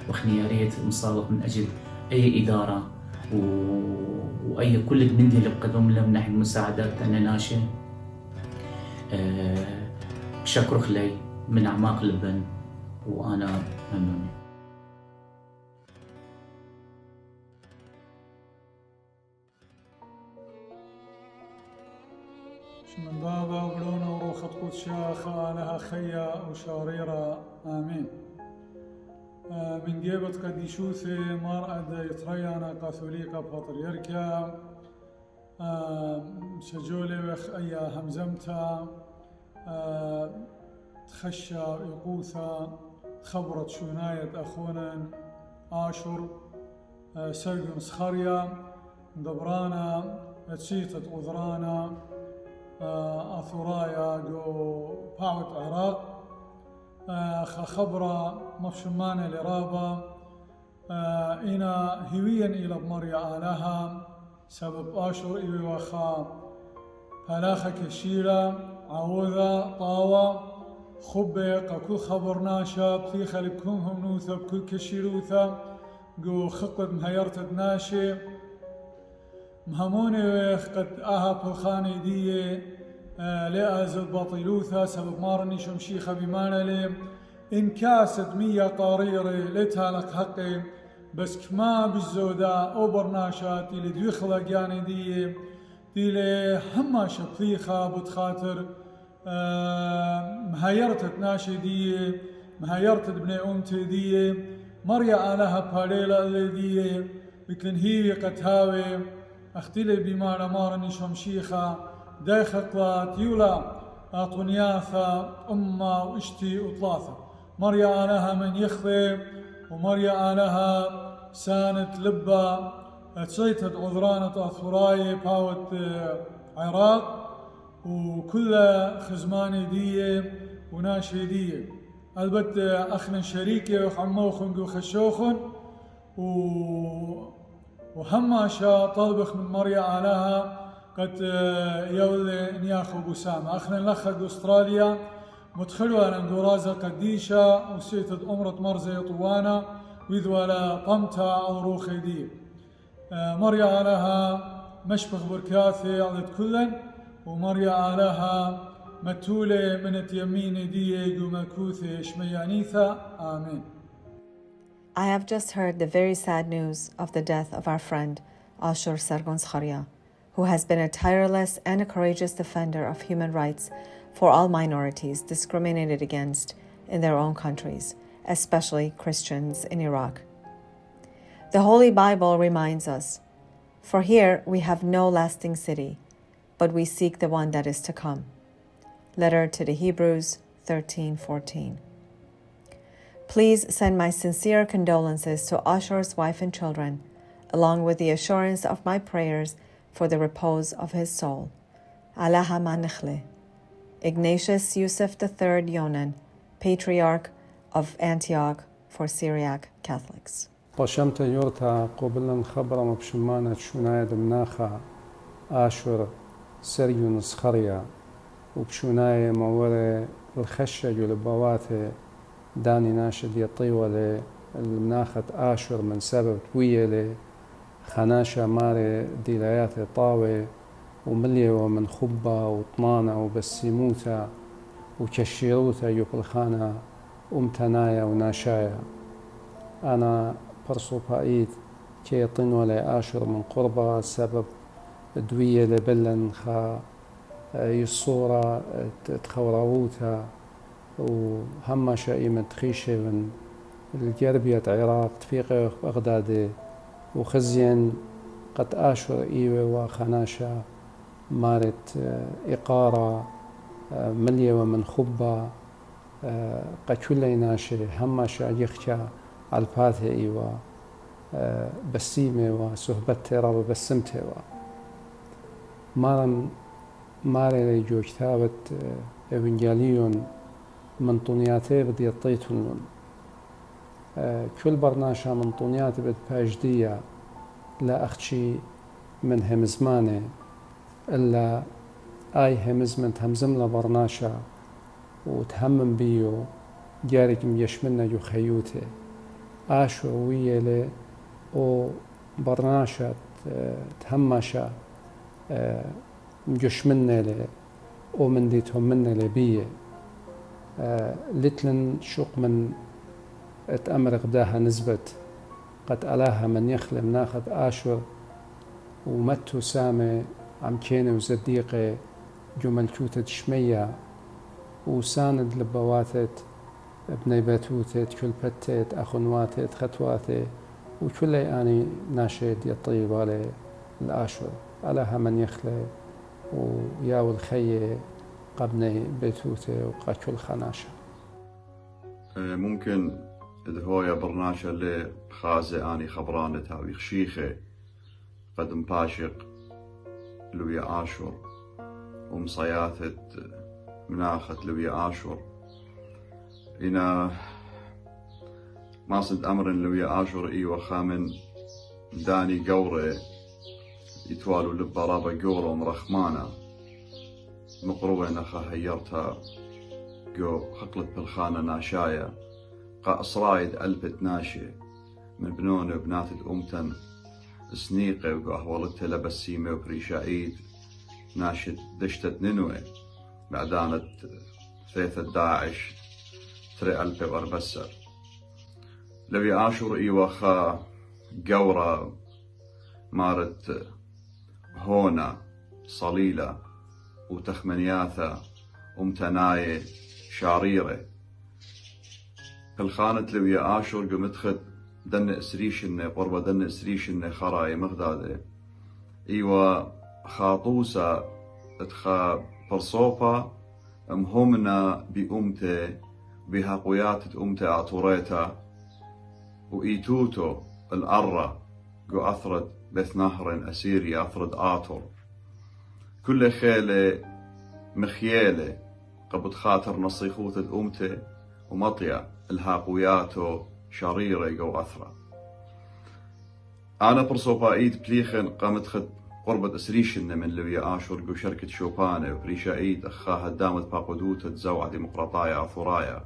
وأخني يا ريت مصادق من أجل أي إدارة وأي كل من دي اللي بقدم لهم من ناحية المساعدات أنا ناشئ شكرك لي من أعماق اللبن وأنا ممنون. من بابا وبلونا وروخة قدشا خانها خيا وشاريرا آمين. من جيبت قديشوثي مرأة يتريانا كاثوليكا بطريركا شجولي وخ أيا همزمتا تخشى يقوثا خبرت شوناية أخونا آشور سركون إسخريا دبرانا تشيطت غذرانا أثرايا جو باوت عراق خبرة مفشمانة لرابا إنا هويا إلى بمريا آلها سبب آشور إيوي وخا فلاخة كشيرة عوذة طاوة خبق كل خبر ناشا بثيخة لبكمهم نوثة بكل كشيروثة جو خقد مهيرتد ناشي مهموني ويخ قد بالخاني دي لأزل باطلوثة سبب مارني شمشيخة بمانا لي إن كاسد 100 طاريري لتالق حقي بس كما بالزودة أو برناشات اللي دويخلق يعني دي اللي حماشة بثيخة بتخاطر مهيرتد ناشي دي مهيرتد بني أمتي دي مريا آلها باليلة اللي دي مثل هيوي قتاوي اختلي بما مارني شمشيخة دايخقلات يولا أطنياثة أمة وإشتي وطلاثة مريا آلها من يخذي ومريا آلها سانت لبا تشيتت عذرانة أثراي باوت عراق وكل خزماني دي وناشي دي البت أخنا شريكي وحموخن وخشوخن وهماشا طلبخ من مريا آلها قد يولي نياخو بسامة أخنا لخق أستراليا متخلوة لنقرازة قديشة وسيتد أمرة مرزي طوانا ويذوالا طمتا أضروخي دي مريا آلها مشبخ بركاثي عدد كلن ومريا آلها متولي من اليمين دي قمكوثي شميانيثة آمين. I have just heard the very sad news of the death of our friend Ashur Sargon, who has been a tireless and a courageous defender of human rights for all minorities discriminated against in their own countries, especially Christians in Iraq. The Holy Bible reminds us, "For here we have no lasting city, but we seek the one that is to come." Letter to the Hebrews 13:14. Please send my sincere condolences to Ashur's wife and children, along with the assurance of my prayers for the repose of his soul. Alaha Manichle. Ignatius Yusuf III Yonan, Patriarch of Antioch for Syriac Catholics. طشمت يورتا قبلا خبر مبشمانة شنايد مناخا آشور سريون إسخريا وبشناية موري الخشة جلبواتي داني ناشد يطيوة المناخة آشور من سبب توية خناشة ماري ديلايات طاوي وملية ومن خبة وطنانة وبسيموتا وكشيروتا يبلخانا أمتنايا وناشايا أنا برصو بايد كي يطنوا لآشور من قربة سبب دوية لبلن خا يصورة تخوراوتا وهم شائمة تخيشة من الجربية عراق تفيقه بغداد وخزين قد آشور إيوة وخناشة مارت إقارة ملية ومن خبة قد كل ناشي هم شا يخشى عالفاته إيوة بسيمة وصحبته رب بسمته ماري جو كتابة إفنجاليون من طنياته بدي يطيتون كل برناشا من طنياته بد باجدية لا أخشي من همزمانه إلا آي همزمنت همزم لبرناشا وتهمم بيو جارك ميشمنا جو خيوته آشور ويلي أو برناشا تهمشا مجشمنا لي أو من ديتهم منا لبيه لتلن شوق من اتأمر غداها نزبت قد ألاها من يخلم ناخذ آشور ومتو سامي عم كيني وزديقي جمل كوتة شمية وساند لبواتت ابني باتوتت كل بتت أخنواتت خطواتي وكل أني ناشد يطيب على الآشور ألاها من يخلي وياو الخي قبني بيتوته وقاكل خناشة ممكن هويا برناشة اللي خازة أني خبرانة تاويخ شيخة قدم باشق لويا آشور ومصياثة مناخة لويا آشور إنا ما صد أمر لويا آشور إيوة خامن داني قورة يتوالوا لبرابة قورة ومرخمانة مقروة نخا هيرتها جو خقلت بالخانة ناشاية قا أصرايد ألبت ناشي من بنون وبنات أمتن سنيقة وقهولتها لبسيمة وبريشايد ناشد دشتت ننوي بعدانت ثيثة داعش تري ألبة وأربسر لوي آشور إيوة خا قورة مارت هونا صليلة وتخمنياثة أمتناية شاريرة الخانة لويا آشور قمتخد دن اسريشن قربة دن اسريشن خراي مغدادة ايوا خاطوسة اتخا برصوفة امهمنا بأمته بها قويات أمته اعطوريتا وإيتوتو الأرة قو أثرد بث نهر أسيري أثرد آطر كل خيلة مخيالة قبض خاطر نصيخوثة أمته ومطيع الهاقوياتو شريرة قو أثرة أنا برصوبا إيد بليخن قامت خد قربة أسريشن من لويا آشور قو شركة شوبانة وبريشا إيد أخا هدامت باقودوتة تزوعة ديمقراطايا أثرايا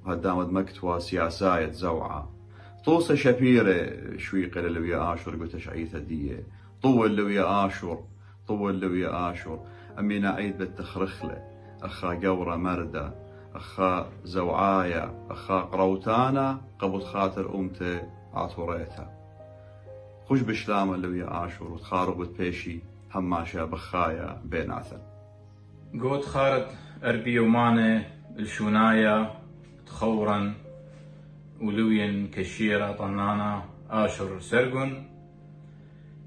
وهدامت مكتوى سياساية تزوعة طوسة شبيرة شويقة لويا آشور قو تشعيثة دية طول لويا آشور طول لويا آشور أمينا عيد بالتخرخلة أخا قورة مردة أخا زوعايا أخا قروتانا قبض خاطر أمته عطوريتها خوش بشلامة لويا آشور وتخارب وتبيشي هماشا بخايا بين عثن قوت خارد أربي ومانة الشونايا تخورا ولوين كشيرة طنانا آشور سركون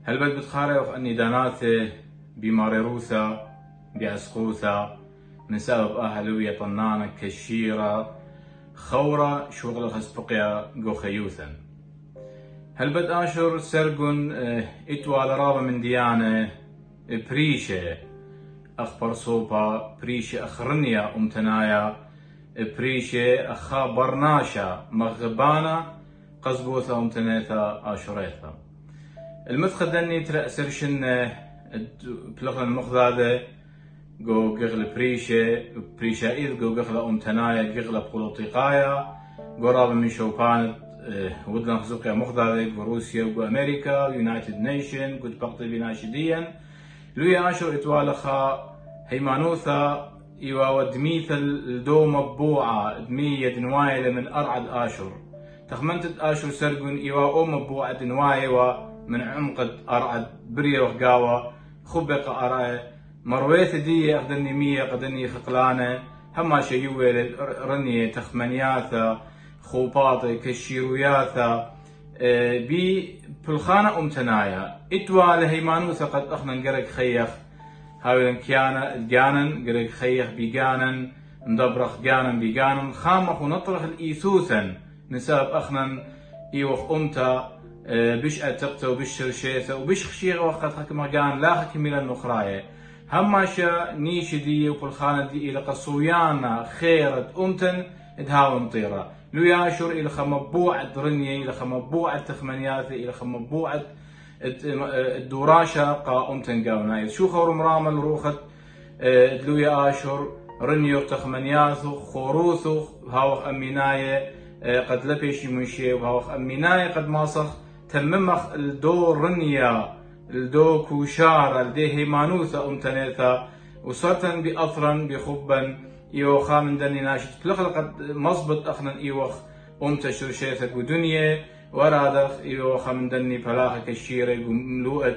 هل بد بتخاري وأني داناته بماريروثا بأسقوثا من سبب أهلوية طنانا كشيرة خورة شغل خسبقيا جو خيوثا هل بد آشور سركون إتوال رابا من ديانة بريشة أخبر صوبا بريشة أخرنيا أمتنايا بريشة أخا برناشا مغبانا قصبوثا أمتنيثا آشوريثا المتخدني ترأسرشن بلغنا المخذادة جو قغل بريشة إذ جو قغل أمتنايا قغل بقلوطيقايا جو رابا من شوبانت ودنا خزوقيا مخذادة جو روسيا وجو أمريكا يونايتد نيشن قد بقطي بناشديا لويا آشور إتوالخا هيمانوثا إيوا ودميث الدو مبوعة دمية دنوايلة من أرعد آشور تخمنتت آشور سرقون إيوا أو مبوعة دنوايلة من عمقد أرعد بريا وغاوة خبق أرعي مرويث دي أخدني مية قدني خقلانة هما شيوة رنية تخمنياثا خوباطي كشيروياثا بي بالخانة أمتنايا إتوال هيمانوثا قد أخنا نقرق خيخ هاولا كيانا الجانن قرق خيخ بيجانن مدبرخ جانن بيجانن خامخ ونطرخ الإيثوثا من سبب أخنا إيوخ أمتا بش أتقتا وبش شرشيثا وبش خشيغ وقت حكما جان لا حكمي النخراية هماشا نيش دي وبالخانة دي إلى قصويانا خيرت أمتن إدهاو مطيرة لو ياشر إلى خمبوعة رنية إلى خمبوعة تخمنياثة إلى خمبوعة الدوراشة قا أمتن قاونا شو خور مرامل روخت لو ياشر رنيو تخمنياثو خوروثو هاوخ أميناية قد لبيشي منشي وهاوخ أميناية قد ماسخ تممخ الدو رنيا الدو كوشار الدي هيمانوثا أمتنيثا وصرتن بأثرا بخبا إيوخا من دني ناشد قد مصبط أخنا إيوخ أمتا شرشيثك ودنيا ورادخ إيوخا من دني فلاخة كشيرة ملوءة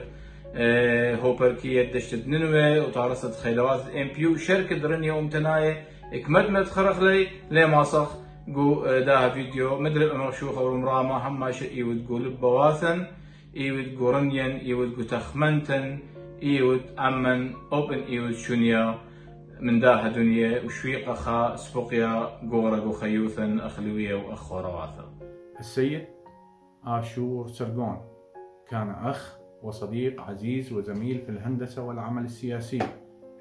هوبركية دشتد ننوي وتعرصت خيلوات امبيو شركة رنيا أمتناية اكمدمت خرخلي لي ماسخ قو داها فيديو مدرب أمرشوخة ورمراما هماشا إيود قو لبواثن إيود قو رنيا إيود قو تخمنتن إيود أمن أوبن إيود شنيا من داها دنيا وشويقة خا سبقيا قورة وخيوثا أخلوية وأخوراواثا. السيد آشور سركون كان أخ وصديق عزيز وزميل في الهندسة والعمل السياسي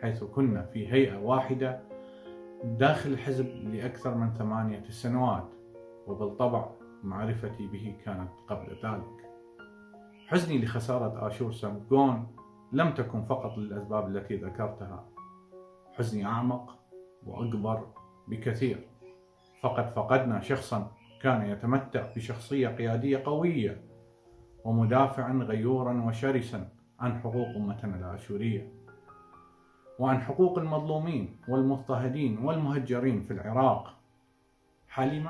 حيث كنا في هيئة واحدة داخل الحزب لأكثر من 8 سنوات، وبالطبع معرفتي به كانت قبل ذلك. حزني لخسارة آشور سركون لم تكن فقط للأسباب التي ذكرتها، حزني أعمق وأكبر بكثير، فقد فقدنا شخصا كان يتمتع بشخصية قيادية قوية ومدافعا غيورا وشرسا عن حقوق أمتنا الآشورية وعن حقوق المظلومين والمضطهدين والمهجرين في العراق. حلم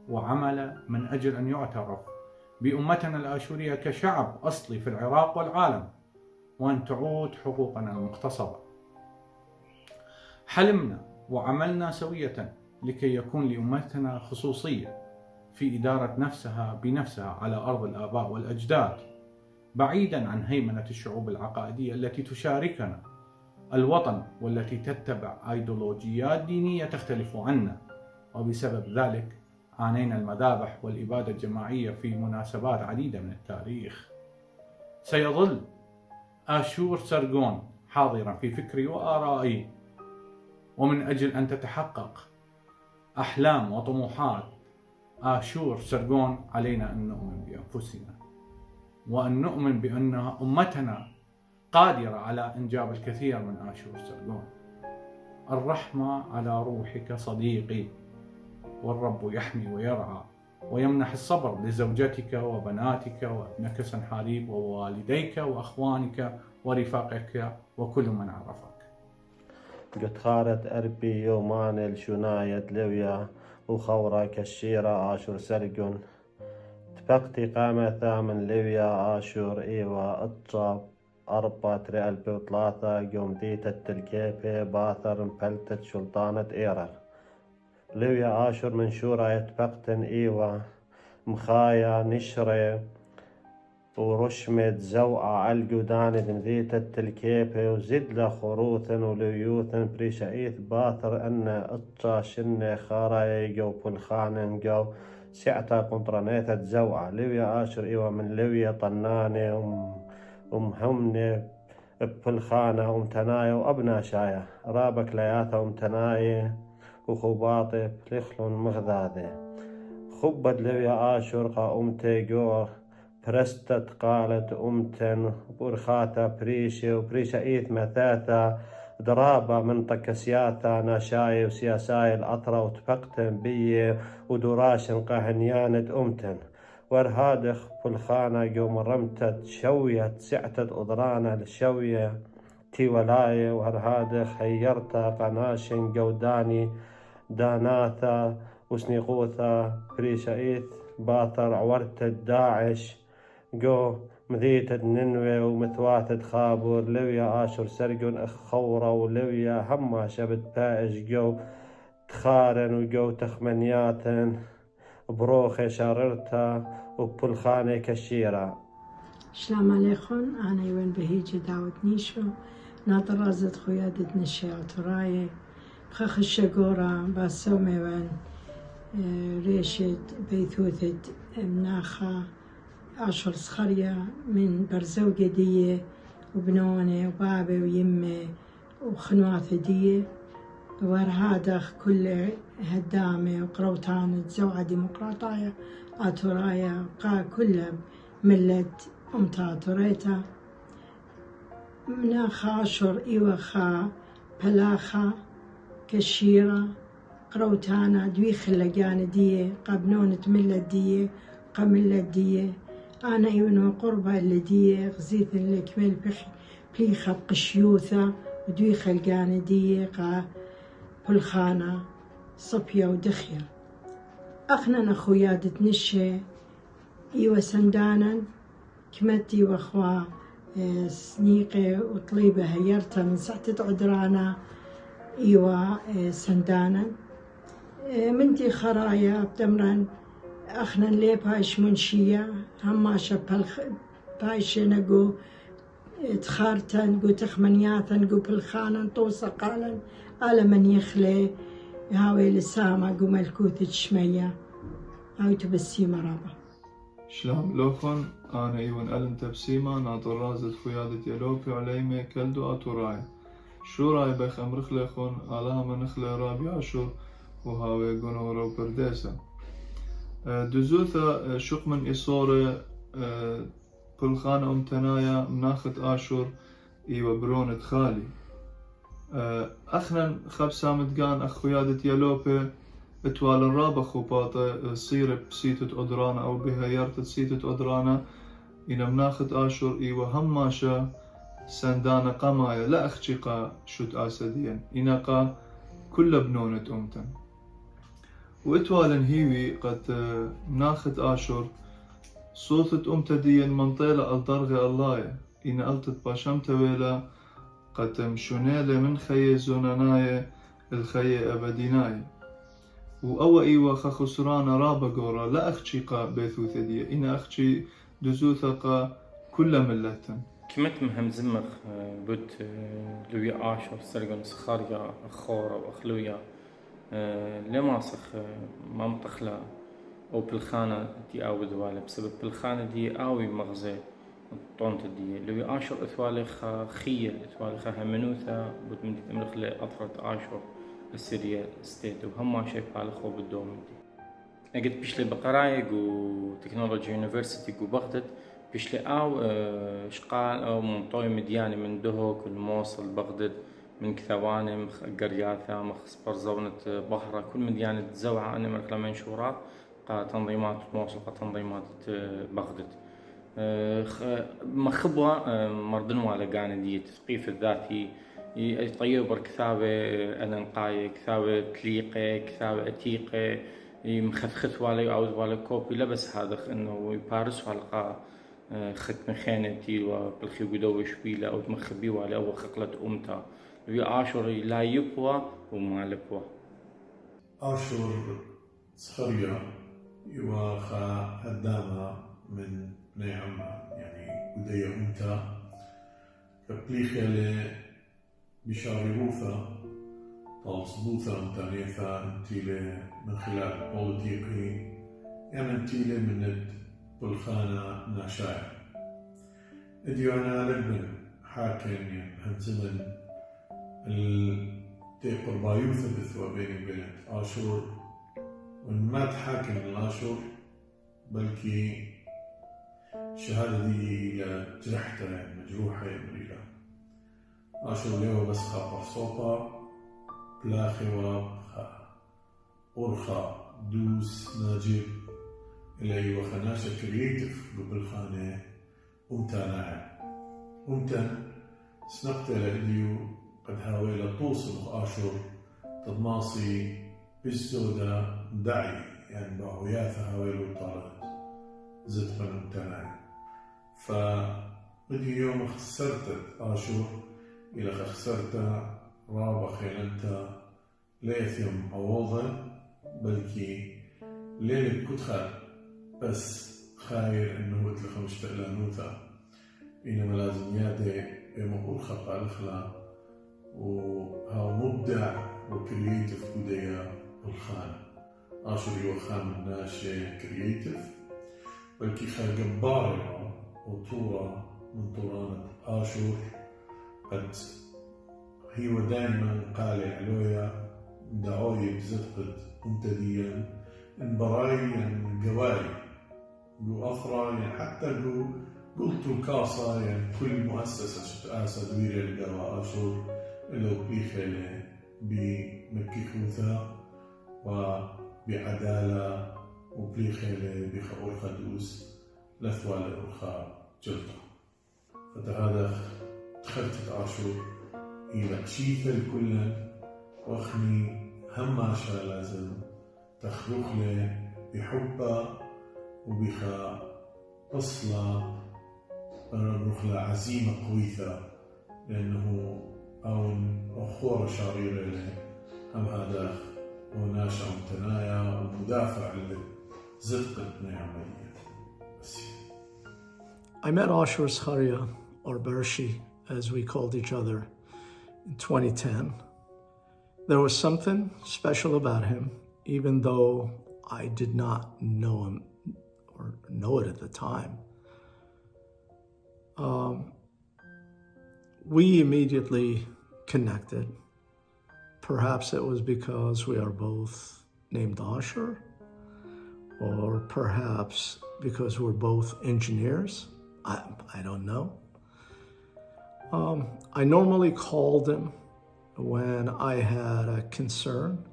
وعمل من أجل أن يعترف بأمتنا الآشورية كشعب أصلي في العراق والعالم، وأن تعود حقوقنا المغتصبة. حلمنا وعملنا سوية لكي يكون لأمتنا خصوصية في إدارة نفسها بنفسها على أرض الآباء والأجداد، بعيدا عن هيمنة الشعوب العقائدية التي تشاركنا الوطن والتي تتبع أيديولوجيات دينية تختلف عنا، وبسبب ذلك عانينا المذابح والإبادة الجماعية في مناسبات عديدة من التاريخ. سيظل آشور سركون حاضرا في فكري وآرائي، ومن أجل أن تتحقق أحلام وطموحات آشور سركون علينا أن نؤمن بأنفسنا، وأن نؤمن بأن أمتنا قادرة على إنجاب الكثير من آشور سركون. الرحمة على روحك صديقي، والرب يحمي ويرعى ويمنح الصبر لزوجتك وبناتك وابنك سنحاريب ووالديك وأخوانك ورفاقك وكل من عرفك. قد خارت أربي يومان الشناية لويا وخورة كشيرة آشور سركون تبقتي قامة ثامن لويا آشور إيوا اتصاب 4 يوم ديت التلكيبة باثر مبلتت سلطانة إيرر لويا آشور منشورة يتبقتن إيوا مخايا نشرة ورشمة زوقة عالقودان مذيت التلكيبة وزد له خروثن وليوثن بريشايث باثر أن اطا شنة خاراي جو بلخانن جو سعتا قنطرانيثة زوقة لويا آشور إيوا من لويا طنانة ومهمنة بلخانة ومتناية وأبنا شاية رابك لياثة ومتناية وخباطة بلخلون مغذاذة خبت لويا آشور قا أمتي جو برستت قالت أمتن وبرخاثة بريشة وبريشة إيث مثاثة درابة منطقة سياثة ناشاية وسياساية الأطرة وتفقتن بيه ودراشن قاهنيانة أمتن ورهادخ بالخانة يوم رمتت شوية سعتت أضرانة الشوية تي ولاية ورهادخ هيرتا قناشن جوداني داناثا وسنيقوثا بريشايث باثر عورتت داعش جو مذيتة ننوي ومثواثة خابور لويا آشور سركون أخورة ولويا هما شبت بائش جو تخارن وجو تخمنياتن بروخي شاررتا وبلخانة كشيرة. السلام عليكم، أنا يوين بهيجي دعوت نيشو ناطر رازت خيادة نشي عطراية بخخ الشقورة باسومي وين ريشة بيثوثة مناخة آشور إسخريا من برزوقة دية وبنونة وبابة ويمة وخنواثة دية ورهادخ كل هدامة وقروتانة زوعة ديمقراطية آتورايا قا كلها ملت أمتا آتوريتا مناخا آشور إيوخا بلاخا كشيرة قروتانا دويخ اللقانة دية قابنونة ملت دية قملت دية أنا إيونو قربة اللدية غزيث اللي كمل بليخة بقشيوثة ودويخ اللقانة دية قا بلخانة صبية ودخية أخنا خويادة نشي إيوة سندانا كمتي وأخوة سنيقة وطليبة هيرتا من سعتة عدرانا إيوة سندانا منتي خرايا بدمران أخنا اللي بايش منشية هماشا بايش نقو تخارتن قو تخمنياتن قو بالخانن طوسة قالن على من يخلي هاوي لسامة قو ملكوثة شمية هاوي تبسي مرابا. شلام لوكن أنا إيوان ألم تبسيمة ناطر رازت خيادة يلوبي عليمي كلدو أتوراي شوراي بخم رخلخون علامة نخلة رابي آشور وهاوي قنورو برديسة دزوثة شق من إصورة بلخانة أمتنايا مناخت آشور إيوة برونة خالي أخنا خب سامتقان أخويادة يلوبي اتوال الرابة خوباطة صيرة بسيتة أدرانا أو بهيارتة سيتة أدرانا إنا مناخت آشور إيوة هماشا سندانا قمايا لا أخشيقا شد آسديا إناقا كل بنونة أمتن وإتوالن هيوي قد مناخت آشور صوتت أمتديا منطيلة الضرغة الله إن ألتت باشمت ويلا قد مشونيلة من خي زونانايا الخي أبديناي وأوا إيوا خسرانا رابا قورا لا أخشيقا بيثوثة دي إن أخشي دزوثقا كل ملة كمت مهم زمخ بود لويا آشور سركون إسخريا أخورا وأخلويا لما سخ ما متخلا أو بالخانة دي أو دوالة بسبب بالخانة دي أوي مغزى طونت دي لويا آشور إثوالخ خيل إثوالخ همنوثا بود من دي تملخ لأطرت آشور السوريا ستيت وهم شايف على خو بالدوم دي أجد بيش لي بقرايق وتكنولوجيا يونيفرسيتي وبغداد بيش لي أو شقال أو منطوي مدياني من دهوك الموصل بغداد من كثواني مخ قرياثة مخ سبرزونة بحرة كل مديانة زوعة أنا مركلة منشورات قا تنظيمات موصل قا تنظيمات بغداد مخبرة مردنوا على قانا دي التثقيف الذاتي يطيبر كثابة أنقاية كثابة تليقة كثابة أتيقة مخثخث والي أو والي كوبي لبس هذا إنه يبارس على ختم خانتي وبالخي قدوة شبيلة أو تمخبي والي أو خقلة أمتا ويا آشور لا يقوى وما لقوى آشور إسخريا يواخا هدامة من نعمة يعني قدية أمتا كبليخة بشاربوثا طالصبوثا أمتانيثا انتيلة من خلال بوليتيقي يعني انتيلة من بالخانة ناشايا اديونا لبن حاكم يعني همزمن التيقر بايوثا بثوى بيني وبين آشور وما تحاكم الآشور بلكي شهادة دي لجرحتها يعني مجروحة مريلة آشور ليو بس خابر صوبا بلاخي أورخا دوس ناجيب إلي وخناشة كرييتف بالخانة أمتانا أمتن سنقت لإليو قد هاويلا توصل آشور تضماصي بالسودة دعي يعني باهوياثة هاويلو طارت زدفا أمتانا فإدي يوم خسرت آشور إلى خسرت رابا خيلنتا ليثيوم أوضا بلكي ليلة كتخا بس خاير إنه قلت لك مش تقلانوتا إنما لازم يادي بمقول خطأ الخلا وها مبدع وكرييتف بدايا بالخان آشور يوخان الناشي كرييتف بلكي خا جبارة وطورة من طورانة آشور قد هي دائما قال علويا دعوي بزدقة امتديا انبراي يعني قواي قو أثرى يعني حتى قلتو كاسا يعني كل مؤسسة شتآسة دويرة لقوا آشور إلو بيخيلة بمكيخوثا وبعدالة وبيخيلة بخور خدوس لثوى لأرخا جلطة فتهذا دخلت آشور إلى تشيثة الكل وأخني هماشا لازم تخلق له بحبه وبخا تصلى نخلى عزيمة قويثة لأنه أون أخورة شريرة له هم هذا وناشا متنايا ومدافع لزدقة نعمية. I met Ashur إسخريا, or Bershi as we called each other, in 2010. There was something special about him, even though I did not know him or know it at the time. We immediately connected. Perhaps it was because we are both named Ashur, or perhaps because we're both engineers. I don't know. I normally called him when I had a concern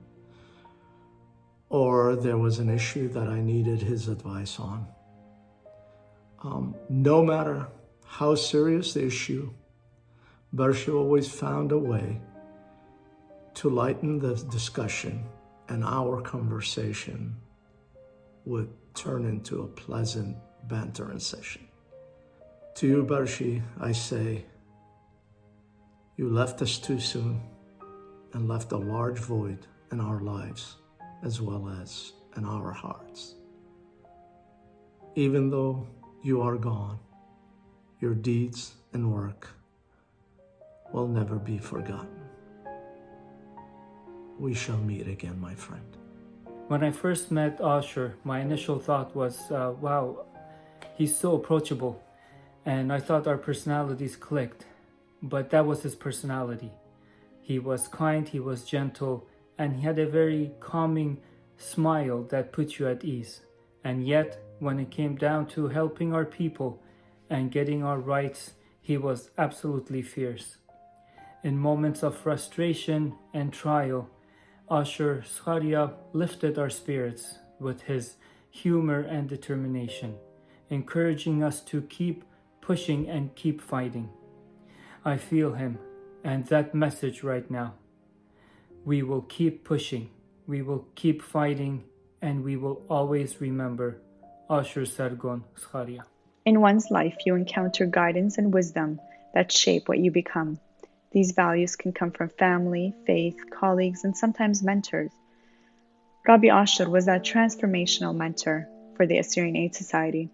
or there was an issue that I needed his advice on. No matter how serious the issue, Bershi always found a way to lighten the discussion, and our conversation would turn into a pleasant bantering session. To you, Bershi, I say, you left us too soon and left a large void in our lives as well as in our hearts. Even though you are gone, your deeds and work will never be forgotten. We shall meet again, my friend. When I first met Ashur, my initial thought was, wow, he's so approachable. And I thought our personalities clicked, but that was his personality. He was kind, he was gentle, and he had a very calming smile that put you at ease. And yet, when it came down to helping our people and getting our rights, he was absolutely fierce. In moments of frustration and trial, Ashur Iskhariya lifted our spirits with his humor and determination, encouraging us to keep pushing and keep fighting. I feel him and that message right now. We will keep pushing, we will keep fighting, and we will always remember Ashur Sargon Iskhariya. In one's life, you encounter guidance and wisdom that shape what you become. These values can come from family, faith, colleagues, and sometimes mentors. Rabbi Ashur was that transformational mentor for the Assyrian Aid Society.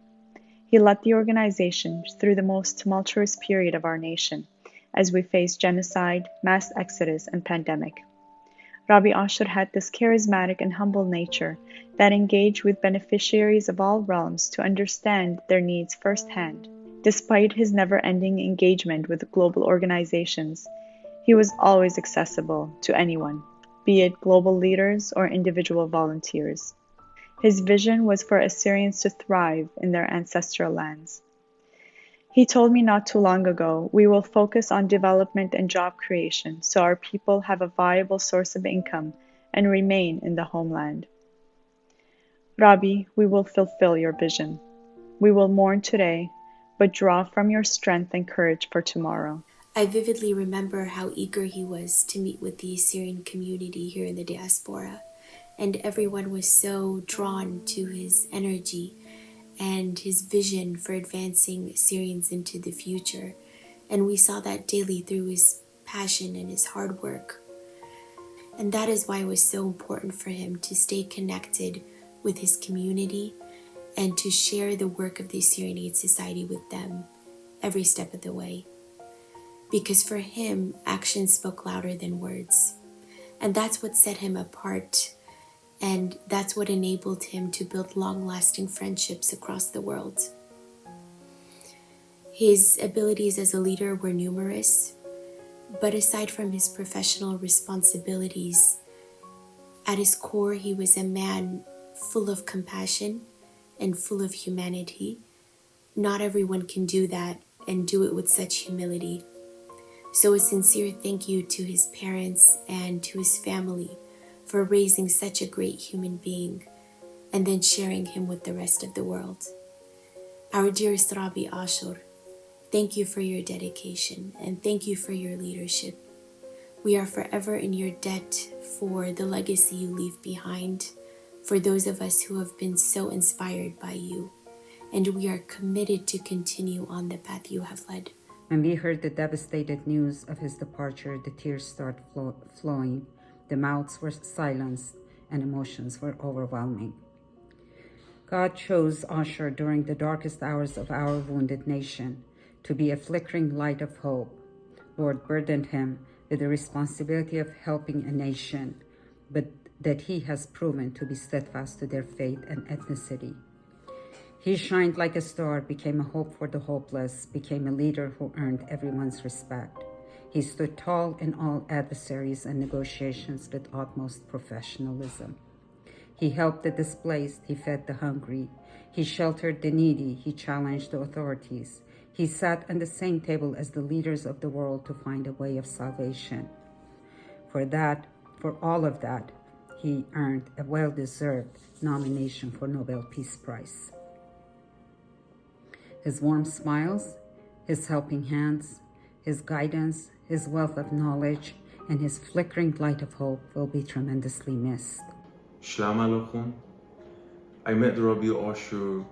He led the organization through the most tumultuous period of our nation as we faced genocide, mass exodus, and pandemic. Rabbi Ashur had this charismatic and humble nature that engaged with beneficiaries of all realms to understand their needs firsthand. Despite his never-ending engagement with global organizations, he was always accessible to anyone, be it global leaders or individual volunteers. His vision was for Assyrians to thrive in their ancestral lands. He told me not too long ago, we will focus on development and job creation so our people have a viable source of income and remain in the homeland. Rabbi, we will fulfill your vision. We will mourn today, but draw from your strength and courage for tomorrow. I vividly remember how eager he was to meet with the Assyrian community here in the diaspora, and everyone was so drawn to his energy and his vision for advancing Assyrians into the future, and we saw that daily through his passion and his hard work. And that is why it was so important for him to stay connected with his community and to share the work of the Assyrian Aid Society with them every step of the way. Because for him, action spoke louder than words. And that's what set him apart. And that's what enabled him to build long-lasting friendships across the world. His abilities as a leader were numerous, but aside from his professional responsibilities, at his core, he was a man full of compassion and full of humanity. Not everyone can do that and do it with such humility. So a sincere thank you to his parents and to his family for raising such a great human being and then sharing him with the rest of the world. Our dearest Rabbi Ashur, thank you for your dedication and thank you for your leadership. We are forever in your debt for the legacy you leave behind, for those of us who have been so inspired by you, and we are committed to continue on the path you have led. When we heard the devastated news of his departure, the tears started flowing, the mouths were silenced, and emotions were overwhelming. God chose Ashur during the darkest hours of our wounded nation to be a flickering light of hope. Lord burdened him with the responsibility of helping a nation, but that he has proven to be steadfast to their faith and ethnicity. He shined like a star, became a hope for the hopeless, became a leader who earned everyone's respect. He stood tall in all adversaries and negotiations with utmost professionalism. He helped the displaced, he fed the hungry, he sheltered the needy, he challenged the authorities. He sat at the same table as the leaders of the world to find a way of salvation. For all of that, he earned a well-deserved nomination for Nobel Peace Prize. His warm smiles, his helping hands, his guidance, his wealth of knowledge, and his flickering light of hope will be tremendously missed. Shalom Aleichem. I met Rabbi Ashur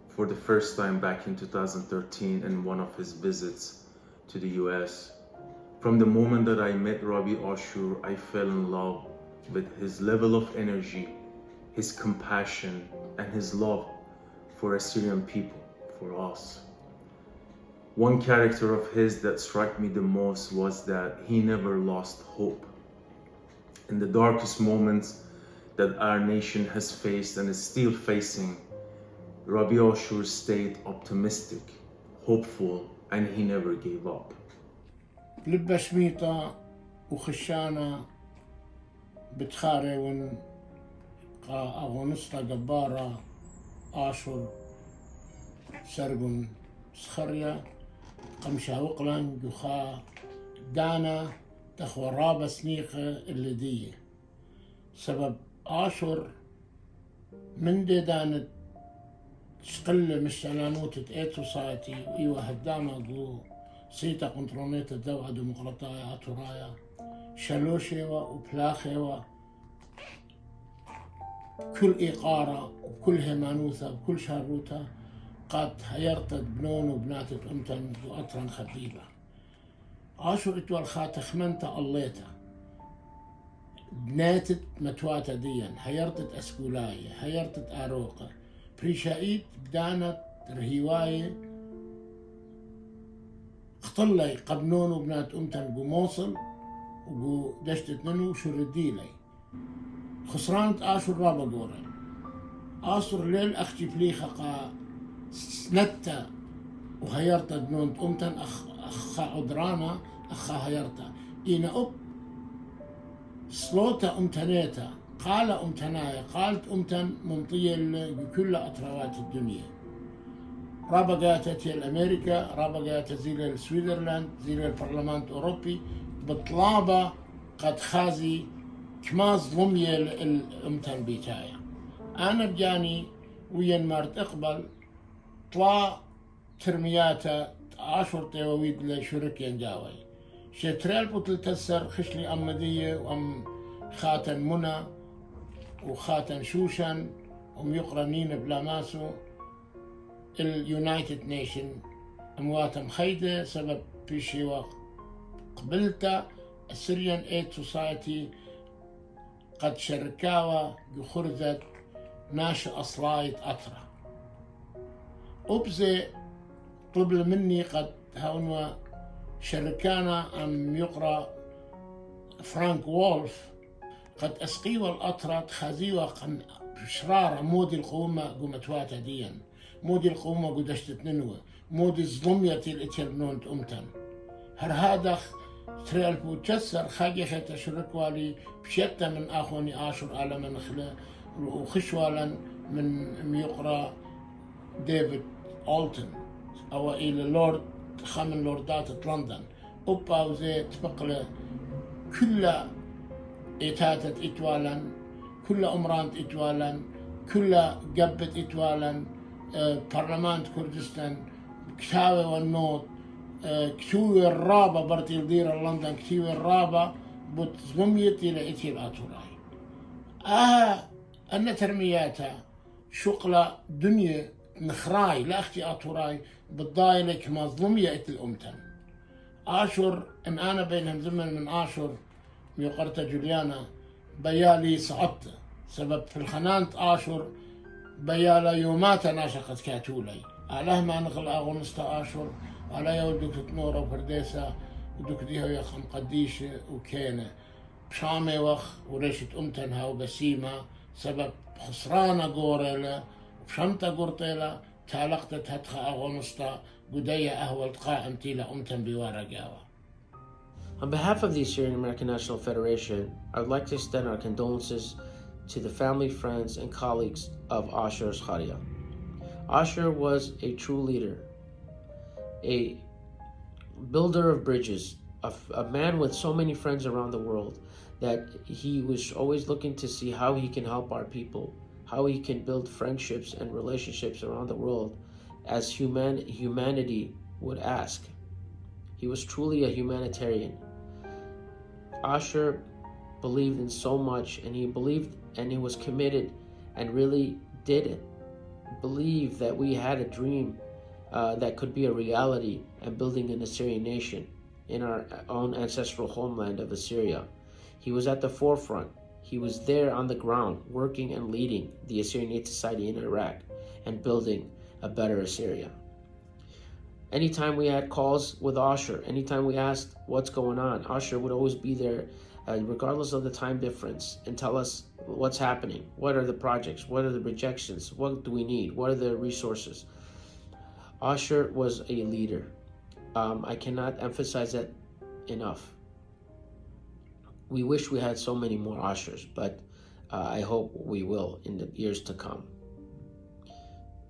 for the first time back in 2013 in one of his visits to the US. From the moment that I met Rabbi Ashur, I fell in love with his level of energy, his compassion, and his love for Assyrian people, for us. One character of his that struck me the most was that he never lost hope. In the darkest moments that our nation has faced and is still facing, Rabbi Ashur stayed optimistic, hopeful, and he never gave up. لبة شميطة وخشانة بتخاري ون أغونستا جبارة آشور سركون إسخريا قمشا وقلن جخا دانا تخوى رابة سنيقة اللدية سبب آشور من دي دانت تشقل مش أنا موتت إيت سوسايتي وإيوه هداما قلو سيتا قنطرونيت الدوعة ديمقراطية أتورايا شلوشيوا وبلاخيوا كل إيقارة وكل هيمانوثة وكل شاروتة قد هيرتد بنون وبناتت أمتن وأطرن خبيبة آشور إتوال خاتخمنتا الليتا بناتت متواتا ديا هيرتد أسكولاية هيرتد آروقة بريشايت بدانت رهيواية اختلي قبنون وبنات أمتن قو موصل وقو دشتت ننو شرديلي خسرانت آشور رابا قوري آشور ليل أختي بليخة قا نتا وهيرتا دنونت أمتن أخا عدرانا أخا هيرتا إينا أب سلوتا أمتنيتا قال أمتنايا قالت أمتن ممطية بكل أطروات الدنيا رابا قاتت الأمريكا رابا قاتت زي السويسرلاند زي البرلمان الأوروبي بطلابة قد خازي كما ظلمية الأمتن بيتايا أنا بجاني وين مارت أقبل طلع ترمياتا آشور تيوويد لشرك ينجاوي شتريل بطل تسر خشلي أمدية وأم خاتن منى وخاتن شوشن وميقرنين بلاماسو اليونايتد نيشن أموات مخيدة سبب بيشي وقبلتا السيريان ايد سوسايتي قد شركاوة بخرزة ناشئ أصلايت أطرة أبزي طبل مني قد هونوا شركانا أم يقرأ فرانك وولف قد أسقيوا الأطرة تخازيوا بشرارة مودي القومة قومتواتا ديا مودي القومة قدشت ننوى مودي الظلمية الاتيرنونت أمتن هرهادخ تريال بوتشسر خاجشة تشركوالي بشتى من آخوني آشور آلما نخلة وخشوالا من يقرأ ديفيد أولتن أو إلى لورد خامن لوردات لندن أوبا وزي تبقى كل إتاتت إتوالا كل أمرانت إتوالا كل قبت إتوالا برلمان كردستان كتاوي والنوت كتوي الرابة برتيل دير لندن كتوي الرابة بتزميتي لإتي الأطوراي أن ترمياتها شقلة دنيا نخراي لا اختي أطوراي بالضايلك مظلومية إت الأمتن آشور إن أنا بينهم زمن من آشور ميقرتا جوليانا بيالي صعبت سبب في الخنانت آشور بيالا يوماتا ناشقت كاتولي علاه ما نقل أغنستا آشور على يودك تنورا وفرديسا ودك ديها يخم قديشة وكينة بشامي وخ وريشت أمتنها وبسيمة سبب خسرانة قوريلا وبشمتا قرطيلا تالقتت هتخا أغنستا قدية أهول قائمتي لأمتن بوارا قاوة On behalf of the Assyrian American National Federation, I would like to extend our condolences to the family, friends, and colleagues of Ashur Iskhariya. Ashur was a true leader, a builder of bridges, a man with so many friends around the world that he was always looking to see how he can help our people, how he can build friendships and relationships around the world as humanity would ask. He was truly a humanitarian. Ashur believed in so much, and he believed and he was committed and really did believe that we had a dream that could be a reality and building an Assyrian nation in our own ancestral homeland of Assyria. He was at the forefront. He was there on the ground working and leading the Assyrian Aid Society in Iraq and building a better Assyria. Anytime we had calls with Ashur, anytime we asked what's going on, Ashur would always be there regardless of the time difference and tell us what's happening, what are the projects, what are the projections, what do we need, what are the resources. Ashur was a leader. I cannot emphasize that enough. We wish we had so many more Ashurs, but I hope we will in the years to come.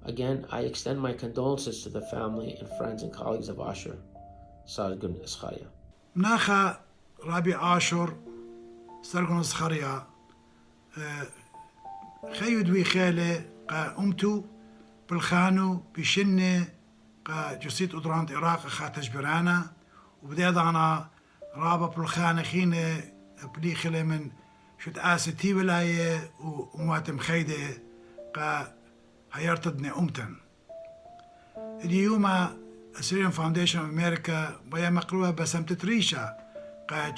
Again, I extend my condolences to the family and friends and colleagues of Ashur. Sargun Iskhariya. مناخ رابع آشور سركون إسخريا خيود ويخالة قا أمتو بالخانو بشنة قا جسيت أدرانت العراق خاتج برانا وبدأ ضعنا رابا بالخانة خينة بليخلة من شد آستي ولاية ومواتم خيدة قا هيرتدني أمتن اليوم أسيريان فاونديشن أوف أمريكا بيا مقروبة بسمت ريشة قا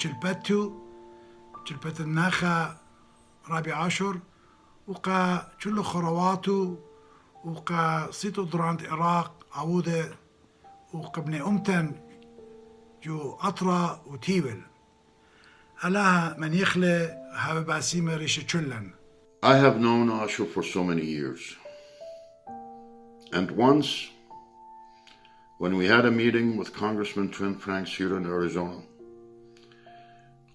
جلبت الناخا رابع آشور وقا جلو خرواتو وقا سيتو درانت العراق عودة وقبني أمتن جو أطرا وتيول ألاها من يخلي هاو باسيمة ريشة جلن. I have known Ashur for so many years. And once, when we had a meeting with Congressman Trent Franks here in Arizona,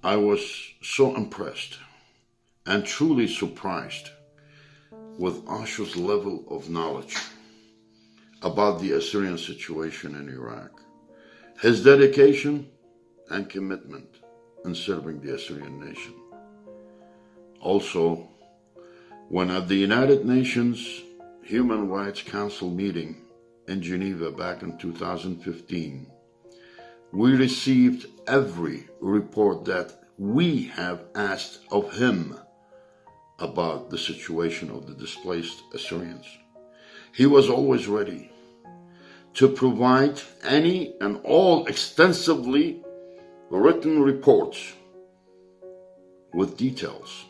I was so impressed and truly surprised with Ashur's level of knowledge about the Assyrian situation in Iraq, his dedication and commitment in serving the Assyrian nation. Also, when at the United Nations Human Rights Council meeting in Geneva back in 2015, we received every report that we have asked of him about the situation of the displaced Assyrians. He was always ready to provide any and all extensively written reports with details.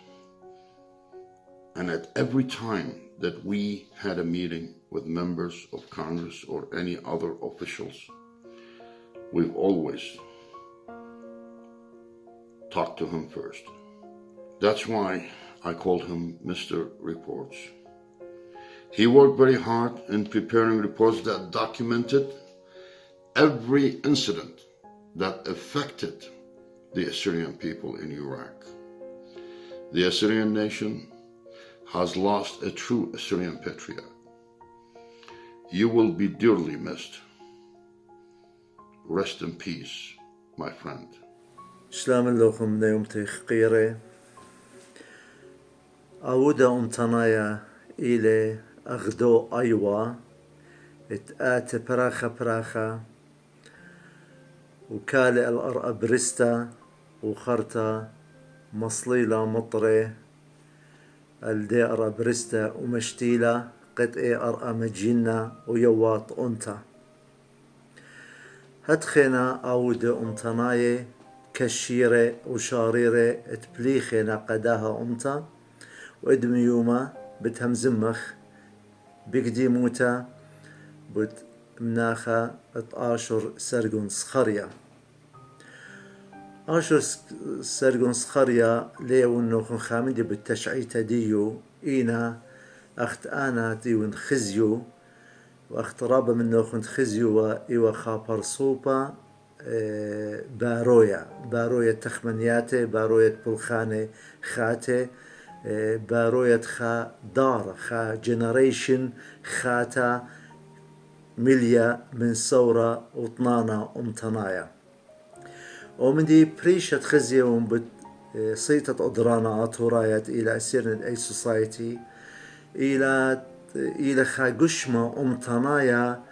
And at every time that we had a meeting with members of Congress or any other officials, we've always talked to him first. That's why I called him Mr. Reports. He worked very hard in preparing reports that documented every incident that affected the Assyrian people in Iraq. The Assyrian nation has lost a true Assyrian patriot. You will be dearly missed. Rest in peace, my friend. سلام لكم نيومتي خقيرة أودا أمتنايا إلي أغدو أيوا اتآت براخة وكالي الأرأ برستا وخرتا مصليلة مطري الديرة برستا ومشتيلة قطعي أرأ مجينا ويوات أنتا هتخينا أودا أمتنايا كشيرة وشاريرة تبليخنا قداها أمتا وإدميوما بتهمزمخ بقديموتا بت مناخا آشور سركون إسخريا آشور سركون إسخريا ليو نوخن خامدي بالتشعيتا ديو إينا أخت آنا ديون خزيو واخت رابا من نوخن خزيو وإيوا خابر صوبا باروية تخمنياتي باروية بلخانة خاتي باروية خا دار خا جنريشن خاتا مليا من صورة وطنانا أمتنايا ومن دي بريشة خزية ومبت صيتة أدرانا أطورايات إلى سيرن أي سوسايتي إلى خا قشمة أمتنايا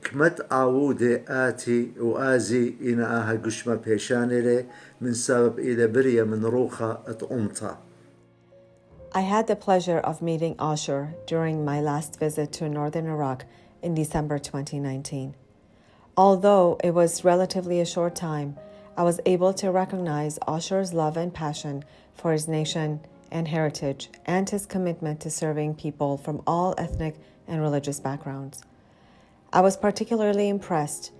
كمت عودة آتي وآزي إنا آها قشمة بيشانيلي من سبب إلى برية من روخة أمتا. I had the pleasure of meeting Ashur during my last visit to northern Iraq in December 2019. Although it was relatively a short time, I was able to recognize Ashur's love and passion for his nation and heritage and his commitment to serving people from all ethnic and religious backgrounds. I was particularly impressed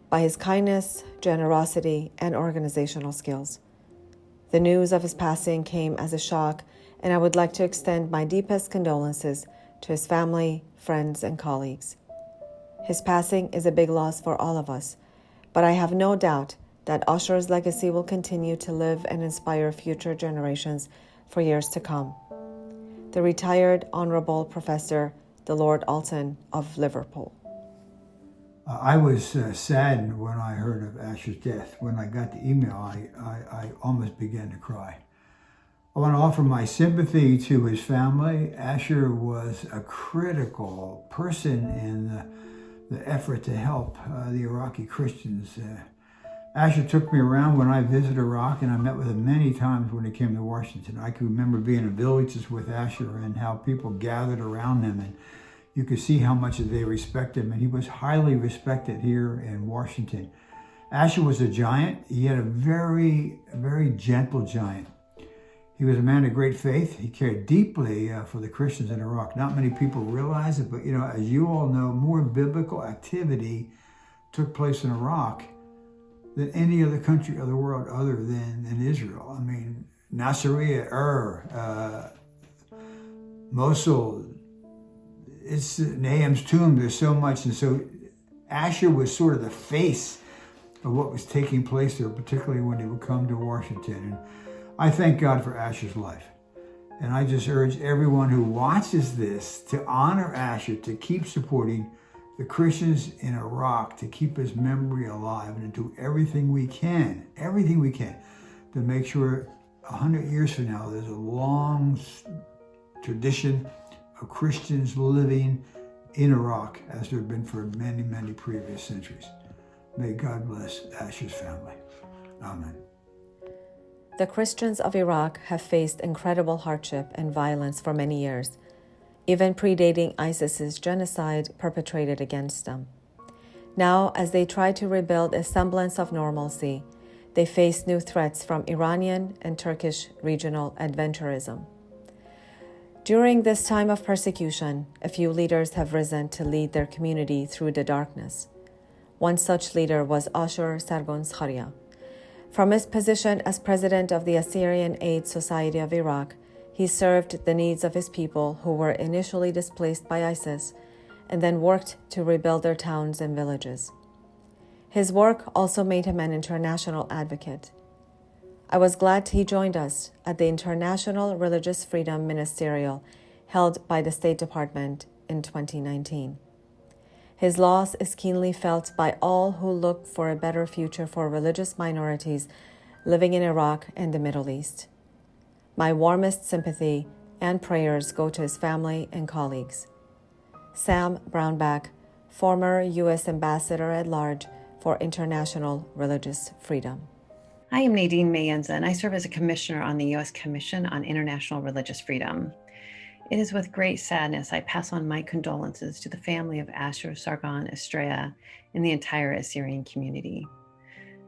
by his kindness, generosity, and organizational skills. The news of his passing came as a shock, and I would like to extend my deepest condolences to his family, friends, and colleagues. His passing is a big loss for all of us, but I have no doubt that Ashur's legacy will continue to live and inspire future generations for years to come. The retired Honorable Professor, the Lord Alton of Liverpool. I was saddened when I heard of Ashur's death. When I got the email, I almost began to cry. I want to offer my sympathy to his family. Ashur was a critical person in the effort to help the Iraqi Christians. Ashur took me around when I visited Iraq, and I met with him many times when he came to Washington. I can remember being in villages with Ashur and how people gathered around him, and you could see how much they respect him, and he was highly respected here in Washington. Ashur was a giant. He had a very, very gentle giant. He was a man of great faith. He cared deeply for the Christians in Iraq. Not many people realize it, but as you all know, more biblical activity took place in Iraq than any other country of the world other than in Israel. I mean, Nasiriyah, Mosul, it's Nahum's tomb. There's so much, and so Ashur was sort of the face of what was taking place there, particularly when he would come to Washington. And I thank God for Ashur's life. And I just urge everyone who watches this to honor Ashur, to keep supporting the Christians in Iraq, to keep his memory alive, and to do everything we can to make sure 100 years from now there's a long tradition of Christians living in Iraq as there have been for many, many previous centuries. May God bless Ashur's family. Amen. The Christians of Iraq have faced incredible hardship and violence for many years, even predating ISIS's genocide perpetrated against them. Now, as they try to rebuild a semblance of normalcy, they face new threats from Iranian and Turkish regional adventurism. During this time of persecution, a few leaders have risen to lead their community through the darkness. One such leader was Ashur Sargon. From his position as president of the Assyrian Aid Society of Iraq, he served the needs of his people who were initially displaced by ISIS and then worked to rebuild their towns and villages. His work also made him an international advocate. I was glad he joined us at the International Religious Freedom Ministerial held by the State Department in 2019. His loss is keenly felt by all who look for a better future for religious minorities living in Iraq and the Middle East. My warmest sympathy and prayers go to his family and colleagues. Sam Brownback, former U.S. Ambassador at Large for International Religious Freedom. I am Nadine Mayenza, and I serve as a commissioner on the U.S. Commission on International Religious Freedom. It is with great sadness I pass on my condolences to the family of Ashur Sargon Estrella and the entire Assyrian community.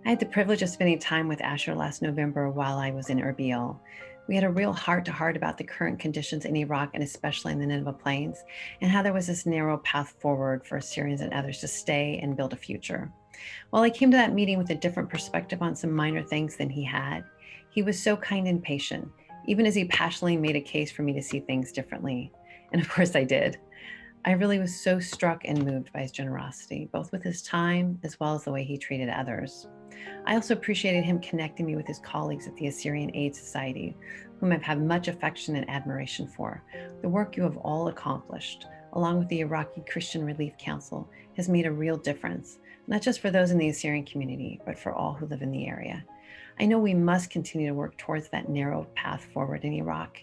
I had the privilege of spending time with Ashur last November while I was in Erbil. We had a real heart-to-heart about the current conditions in Iraq and especially in the Nineveh Plains, and how there was this narrow path forward for Assyrians and others to stay and build a future. While I came to that meeting with a different perspective on some minor things than he had, he was so kind and patient, even as he passionately made a case for me to see things differently. And of course I did. I really was so struck and moved by his generosity, both with his time as well as the way he treated others. I also appreciated him connecting me with his colleagues at the Assyrian Aid Society, whom I've had much affection and admiration for. The work you have all accomplished, along with the Iraqi Christian Relief Council, has made a real difference, not just for those in the Assyrian community, but for all who live in the area. I know we must continue to work towards that narrow path forward in Iraq,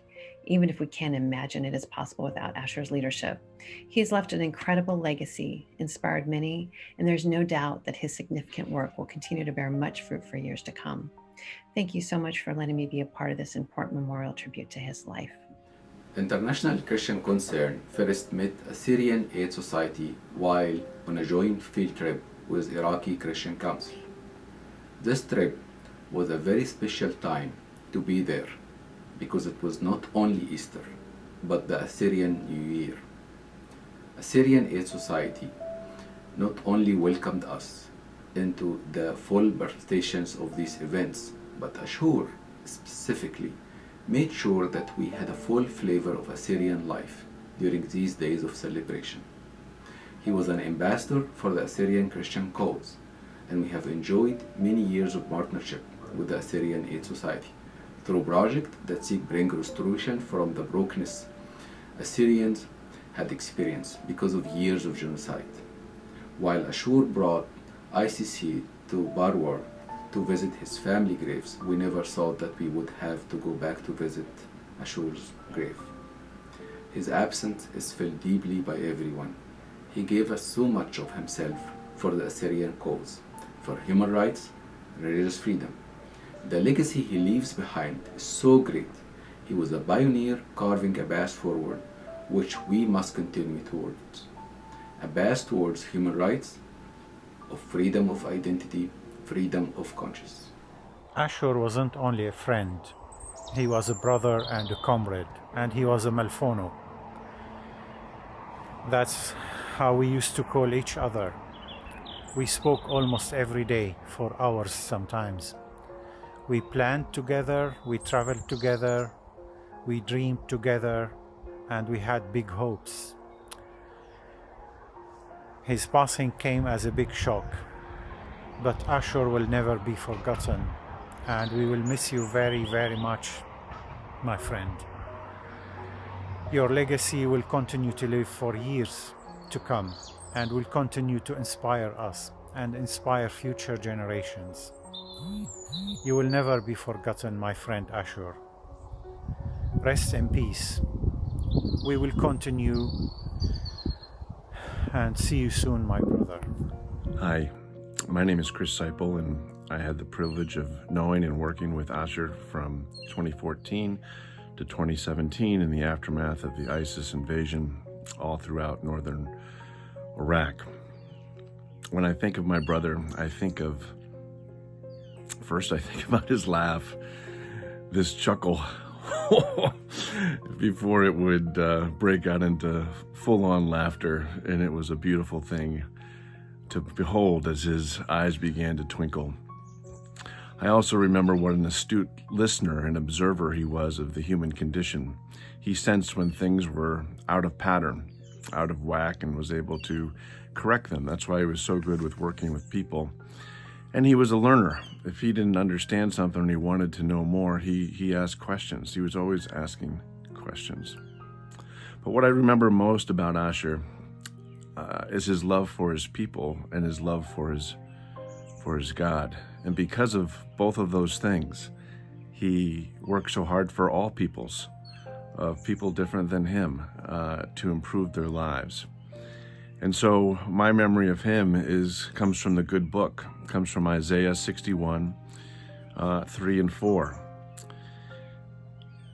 even if we can't imagine it is possible without Ashur's leadership. He has left an incredible legacy, inspired many, and there's no doubt that his significant work will continue to bear much fruit for years to come. Thank you so much for letting me be a part of this important memorial tribute to his life. International Christian Concern first met Assyrian Aid Society while on a joint field trip with Iraqi Christian Council. This trip was a very special time to be there, because it was not only Easter, but the Assyrian New Year. Assyrian Aid Society not only welcomed us into the full participation of these events, but Ashur specifically made sure that we had a full flavor of Assyrian life during these days of celebration. He was an ambassador for the Assyrian Christian cause, and we have enjoyed many years of partnership with the Assyrian Aid Society through projects that seek bring restoration from the brokenness Assyrians had experienced because of years of genocide. While Ashur brought ICC to Barwar to visit his family graves, we never thought that we would have to go back to visit Ashur's grave. His absence is felt deeply by everyone. He gave us so much of himself for the Assyrian cause, for human rights and religious freedom. The legacy he leaves behind is so great. He was a pioneer carving a path forward, which we must continue towards. A path towards human rights, of freedom of identity, freedom of conscience. Ashur wasn't only a friend, he was a brother and a comrade, and he was a malfono. That's how we used to call each other. We spoke almost every day, for hours sometimes. We planned together, we traveled together, we dreamed together, and we had big hopes. His passing came as a big shock, but Ashur will never be forgotten, and we will miss you very, very much, my friend. Your legacy will continue to live for years to come, and will continue to inspire us and inspire future generations. You will never be forgotten, my friend Ashur. Rest in peace. We will continue, and see you soon, my brother. Hi, my name is Chris Seipel, and I had the privilege of knowing and working with Ashur from 2014 to 2017 in the aftermath of the ISIS invasion all throughout northern Iraq. When I think of my brother, first I think about his laugh, this chuckle, before it would break out into full-on laughter, and it was a beautiful thing to behold as his eyes began to twinkle. I also remember what an astute listener and observer he was of the human condition. He sensed when things were out of pattern, out of whack, and was able to correct them. That's why he was so good with working with people. And he was a learner. If he didn't understand something and he wanted to know more, he asked questions. He was always asking questions. But what I remember most about Ashur is his love for his people and his love for his God. And because of both of those things, he worked so hard for all peoples, of people different than him, to improve their lives. And so my memory of him comes from the good book, comes from Isaiah 61, 3 and 4.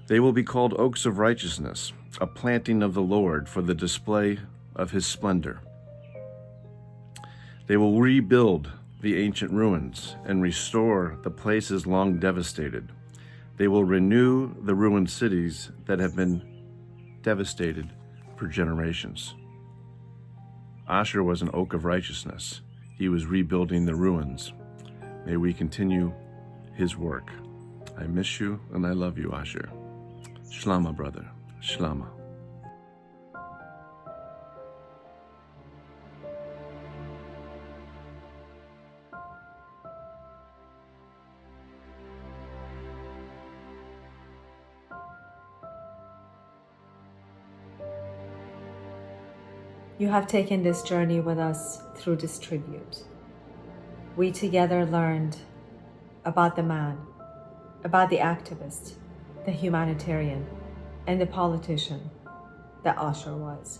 They will be called oaks of righteousness, a planting of the Lord for the display of his splendor. They will rebuild the ancient ruins and restore the places long devastated. They will renew the ruined cities that have been devastated for generations. Ashur was an oak of righteousness. He was rebuilding the ruins. May we continue his work. I miss you and I love you, Ashur. Shlama, brother. Shlama. You have taken this journey with us through this tribute. We together learned about the man, about the activist, the humanitarian, and the politician that Ashur was.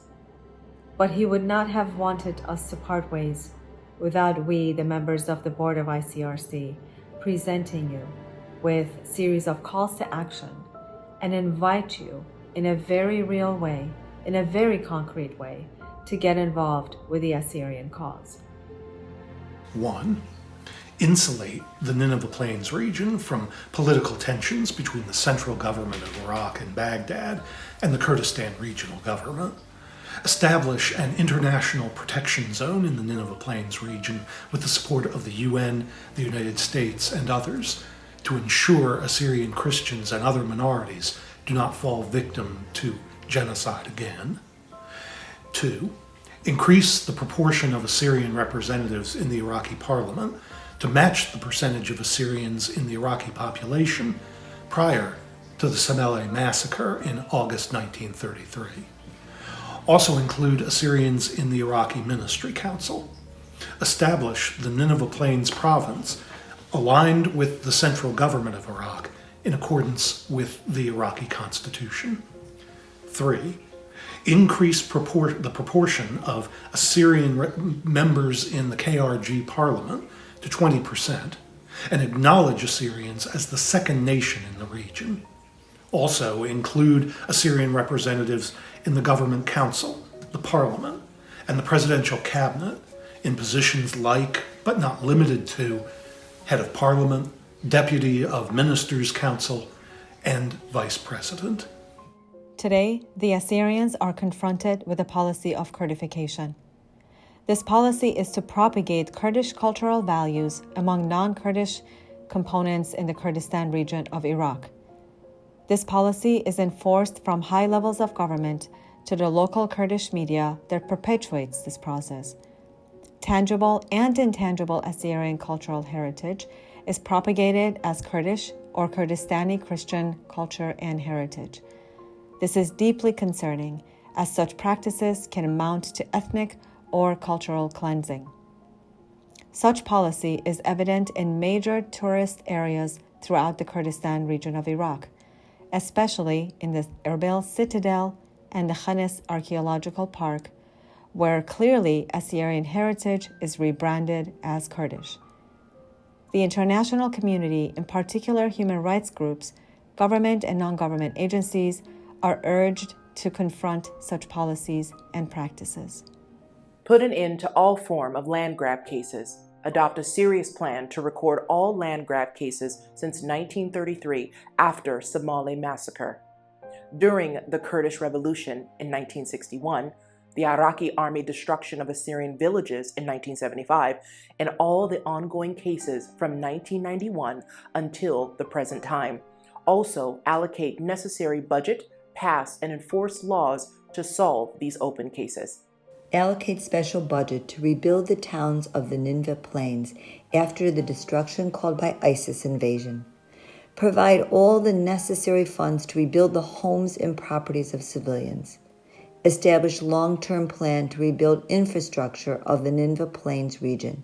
But he would not have wanted us to part ways without we, the members of the board of ICRC, presenting you with a series of calls to action and invite you in a very real way, in a very concrete way, to get involved with the Assyrian cause. 1. Insulate the Nineveh Plains region from political tensions between the central government of Iraq and Baghdad and the Kurdistan regional government. Establish an international protection zone in the Nineveh Plains region with the support of the UN, the United States, and others to ensure Assyrian Christians and other minorities do not fall victim to genocide again. 2. Increase the proportion of Assyrian representatives in the Iraqi parliament to match the percentage of Assyrians in the Iraqi population prior to the Samele massacre in August 1933. Also include Assyrians in the Iraqi Ministry Council. Establish the Nineveh Plains province aligned with the central government of Iraq in accordance with the Iraqi constitution. 3. Increase the proportion of Assyrian members in the KRG parliament to 20% and acknowledge Assyrians as the second nation in the region. Also include Assyrian representatives in the government council, the parliament, and the presidential cabinet in positions like, but not limited to, head of parliament, deputy of ministers' council, and vice president. Today, the Assyrians are confronted with a policy of Kurdification. This policy is to propagate Kurdish cultural values among non-Kurdish components in the Kurdistan region of Iraq. This policy is enforced from high levels of government to the local Kurdish media that perpetuates this process. Tangible and intangible Assyrian cultural heritage is propagated as Kurdish or Kurdistani Christian culture and heritage. This is deeply concerning, as such practices can amount to ethnic or cultural cleansing. Such policy is evident in major tourist areas throughout the Kurdistan region of Iraq, especially in the Erbil Citadel and the Khanis Archaeological Park, where clearly Assyrian heritage is rebranded as Kurdish. The international community, in particular human rights groups, government and non-government agencies, are urged to confront such policies and practices. Put an end to all form of land grab cases. Adopt a serious plan to record all land grab cases since 1933 after Samale massacre. During the Kurdish Revolution in 1961, the Iraqi army destruction of Assyrian villages in 1975, and all the ongoing cases from 1991 until the present time. Also, allocate necessary budget, pass and enforce laws to solve these open cases. Allocate special budget to rebuild the towns of the Nineveh Plains after the destruction caused by ISIS invasion. Provide all the necessary funds to rebuild the homes and properties of civilians. Establish long-term plan to rebuild infrastructure of the Nineveh Plains region.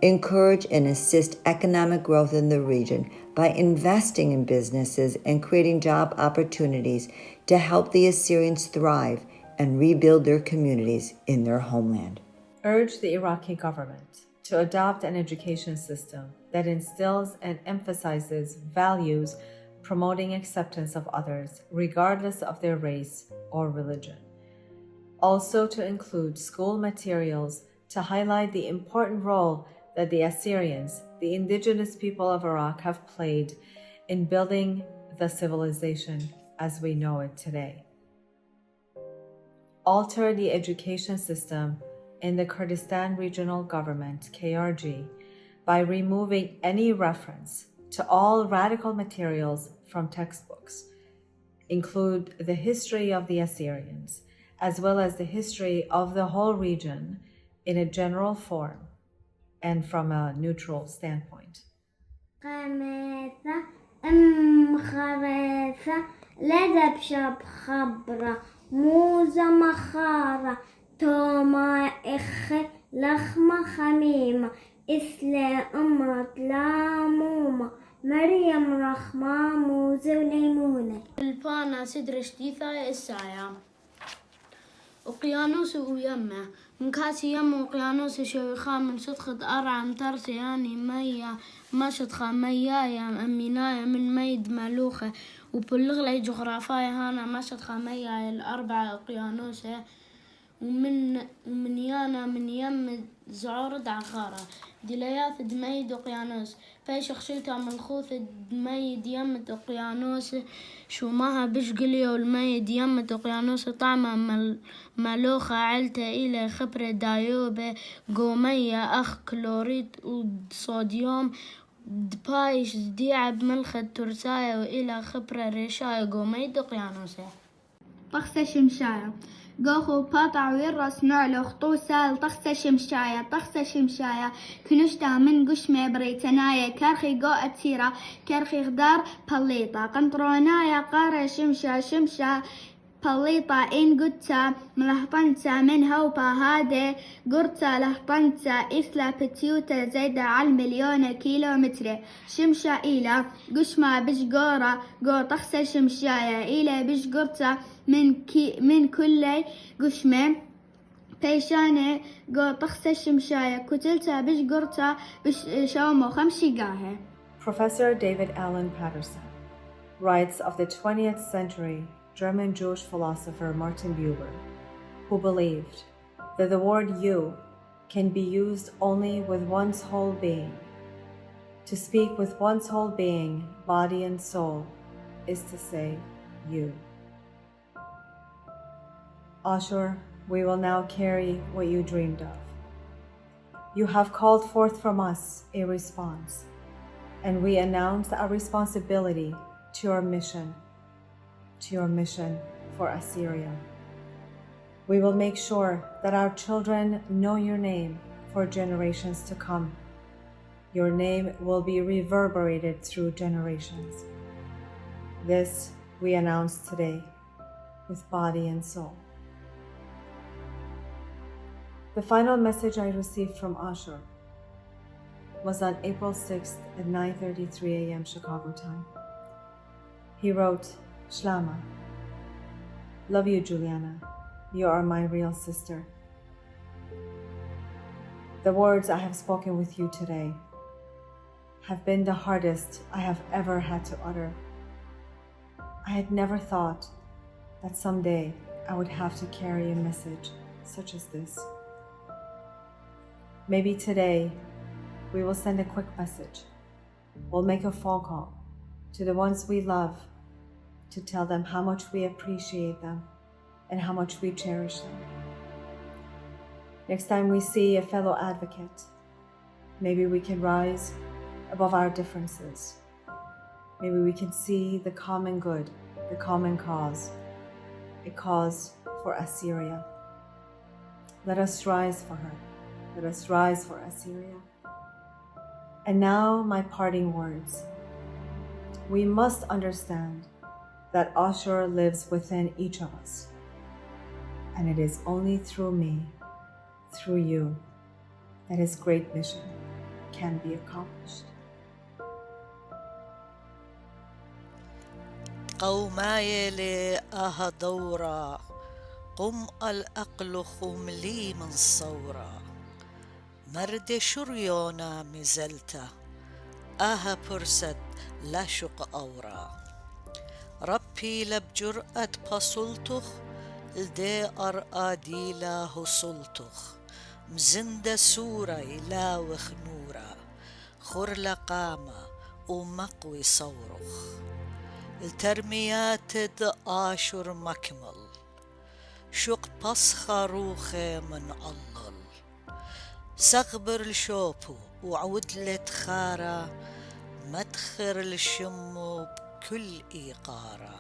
Encourage and assist economic growth in the region by investing in businesses and creating job opportunities to help the Assyrians thrive and rebuild their communities in their homeland. Urge the Iraqi government to adopt an education system that instills and emphasizes values promoting acceptance of others, regardless of their race or religion. Also to include school materials to highlight the important role that the Assyrians, the indigenous people of Iraq, have played in building the civilization as we know it today. Alter the education system in the Kurdistan Regional Government, KRG, by removing any reference to all radical materials from textbooks. Include the history of the Assyrians, as well as the history of the whole region in a general form and from a neutral standpoint. لدب شب خبرة موزة مخارة توما إخ لخمة خميمة إسلا أمرت لامومة مريم رخمة موزة وليمونة البانا سدر شديثة إسايا وقيانوس ويمه من كاسي يم وقيانوس شويخا من صدخة أرعم ترسياني ميا مشطخة ميايا أمينايا من ميد ملوخة وبلغلي جغرافايا هانا مشطخة ميايا الأربعة قيانوسة ومن يانا من يم زعور عخارة دلياث دميد وقيانوس في شخشيتها ملخوث دميد يمت وقيانوس شو ماها بشقلية والميد يمت وقيانوس طعمة ملوخة علتة إلى خبرة دايوبة قومية أخ كلوريد وصوديوم دبايش ديعة بملخة ترساية وإلى خبرة ريشاية قوميد وقيانوسة طخسة شمشاية قاخو باطع ويرس نعلو خطو سال طخسة شمشاية كنشتا من قشمة بريتنايا كارخي قو أتيرا كارخي غدار بليطة قنطرونايا قارة شمشا بليطة إن قدتا ملهطنتا من هوبا هادي قرتا لهطنتا إثلا بتيوتا زايدة على 1,000,000 كيلومتر شمشا إلى قشمة بشقورة قو طخسة شمشايا إلى بشقرتا من كل قشمة بيشانة قو طخسة شمشايا كتلتا بشقرتا بشومو 5 قاهي. Professor David Alan Patterson writes of the 20th century German Jewish philosopher Martin Buber, who believed that the word you can be used only with one's whole being. To speak with one's whole being, body and soul, is to say you. Ashur, we will now carry what you dreamed of. You have called forth from us a response, and we announce our responsibility to your mission for Assyria. We will make sure that our children know your name for generations to come. Your name will be reverberated through generations. This we announce today with body and soul. The final message I received from Ashur was on April 6th at 9:33 a.m. Chicago time. He wrote, Shlama, love you, Juliana. You are my real sister. The words I have spoken with you today have been the hardest I have ever had to utter. I had never thought that someday I would have to carry a message such as this. Maybe today we will send a quick message. We'll make a phone call to the ones we love to tell them how much we appreciate them and how much we cherish them. Next time we see a fellow advocate, maybe we can rise above our differences. Maybe we can see the common good, the common cause, a cause for Assyria. Let us rise for her. Let us rise for Assyria. And now my parting words. We must understand that Ashur lives within each of us. And it is only through me, through you, that his great mission can be accomplished. قوماي لأها دورا قم الأقل خم لي من صورا مرد شريونا مزلتا أها برسد لا شق أورا ربي لبجرأة بصلتخ لدي أرآدي لا هصلتخ مزند سوري لا وخنورا خرل قامة ومقوي صورخ الترميات آشور مكمل شق بصخة روخة من الله سغبر الشوبو وعودلة خارة مدخر الشمو بكل إيقارة.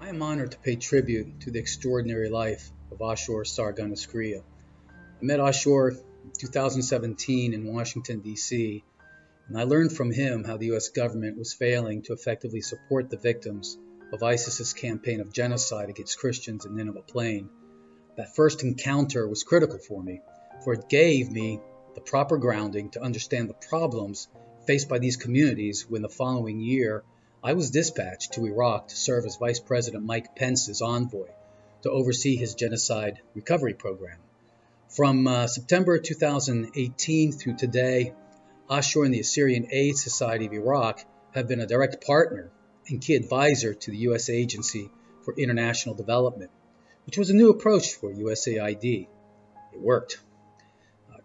I am honored to pay tribute to the extraordinary life of Ashur Sargon Iskhrija. I met Ashur in 2017 in Washington, D.C., and I learned from him how the U.S. government was failing to effectively support the victims of ISIS's campaign of genocide against Christians in Nineveh Plain, That first encounter was critical for me, for it gave me the proper grounding to understand the problems faced by these communities when the following year I was dispatched to Iraq to serve as Vice President Mike Pence's envoy to oversee his genocide recovery program. From September 2018 through today, Ashur and the Assyrian Aid Society of Iraq have been a direct partner and key advisor to the U.S. Agency for International Development, which was a new approach for USAID. It worked.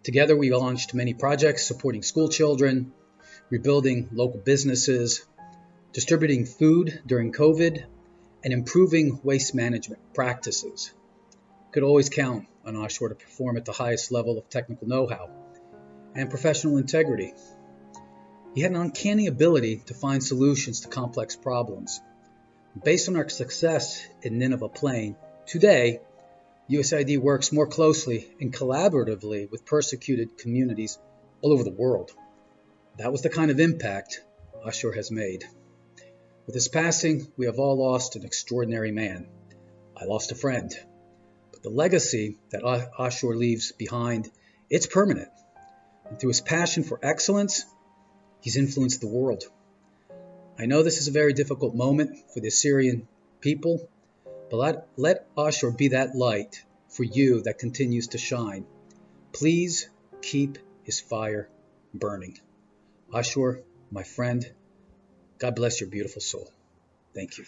Together, we launched many projects supporting school children, rebuilding local businesses, distributing food during COVID, and improving waste management practices. Could always count on Ashur to perform at the highest level of technical know-how and professional integrity. He had an uncanny ability to find solutions to complex problems. Based on our success in Nineveh Plain, today, USAID works more closely and collaboratively with persecuted communities all over the world. That was the kind of impact Ashur has made. With his passing, we have all lost an extraordinary man. I lost a friend. But the legacy that Ashur leaves behind, it's permanent. And through his passion for excellence, he's influenced the world. I know this is a very difficult moment for the Assyrian people, but let Ashur be that light for you that continues to shine. Please keep his fire burning. Ashur, my friend, God bless your beautiful soul. Thank you.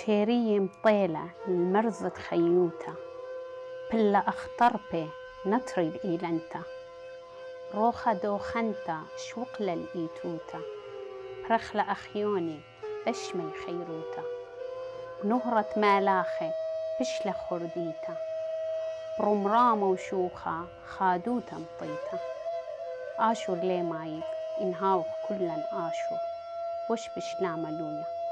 شيري مطيلة المرزة خيوتا بلا أختربي نطري الإيلنتا روخا دوخنتا شوقلا الإيتوتا رخلا أخيوني بشمي خيروتا نهرة مالاخي بشلا خرديتا برمرامة وشوخا خادوتا مطيتا آشور لي مايك إنهاوخ كلا آشور وش بشلا ملويا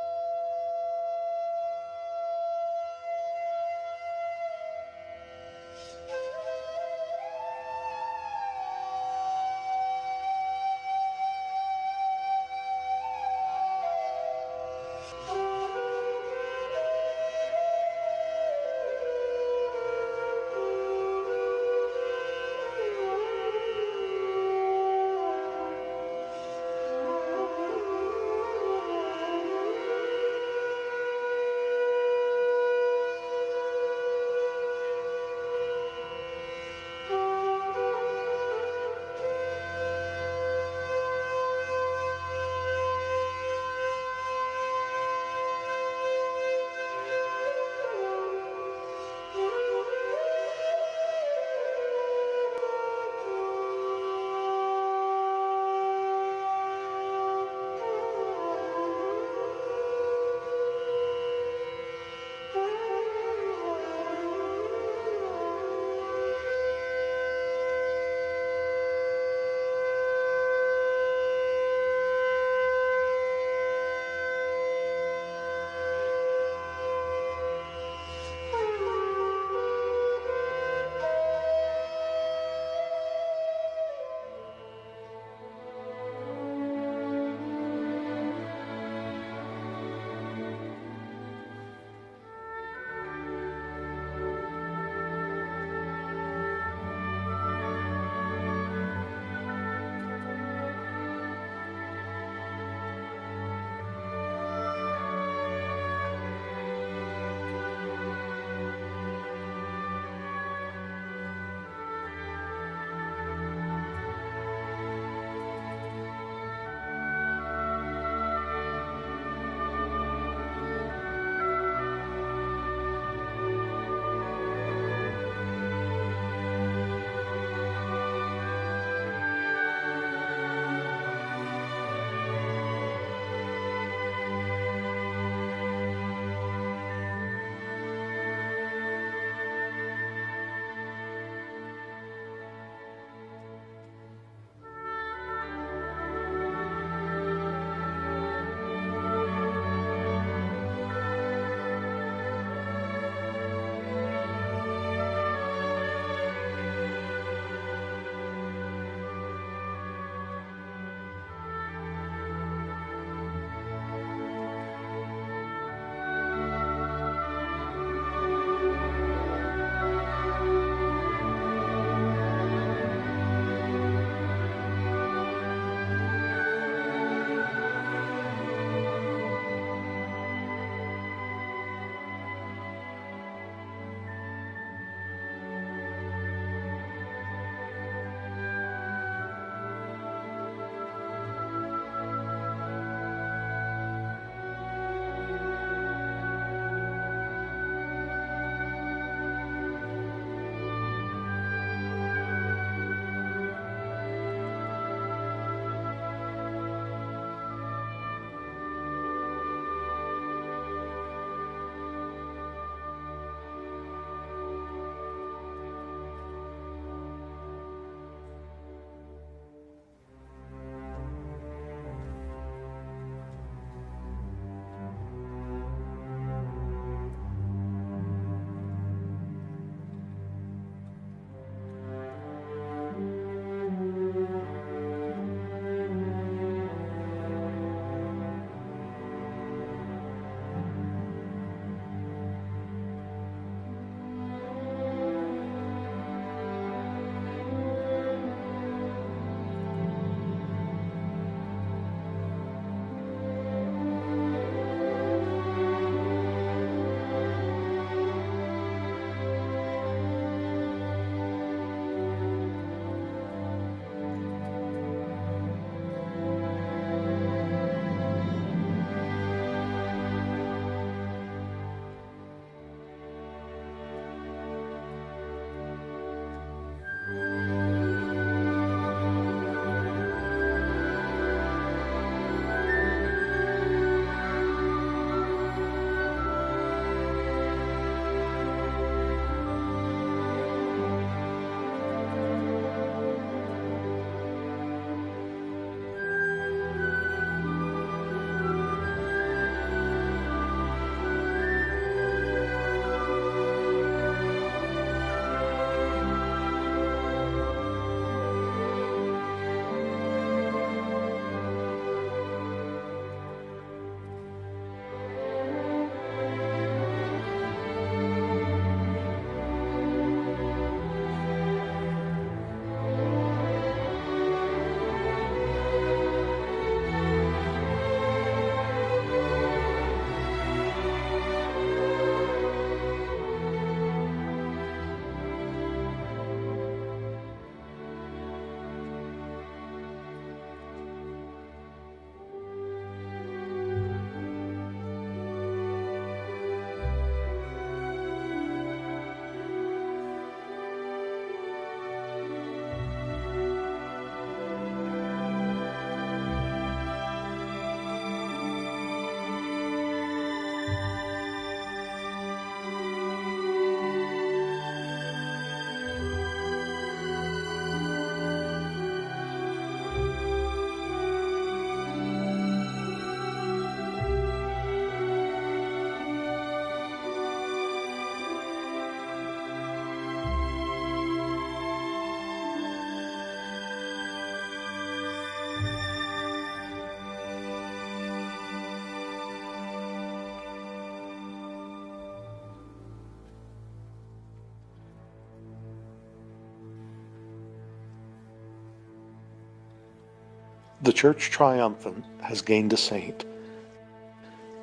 The church triumphant has gained a saint,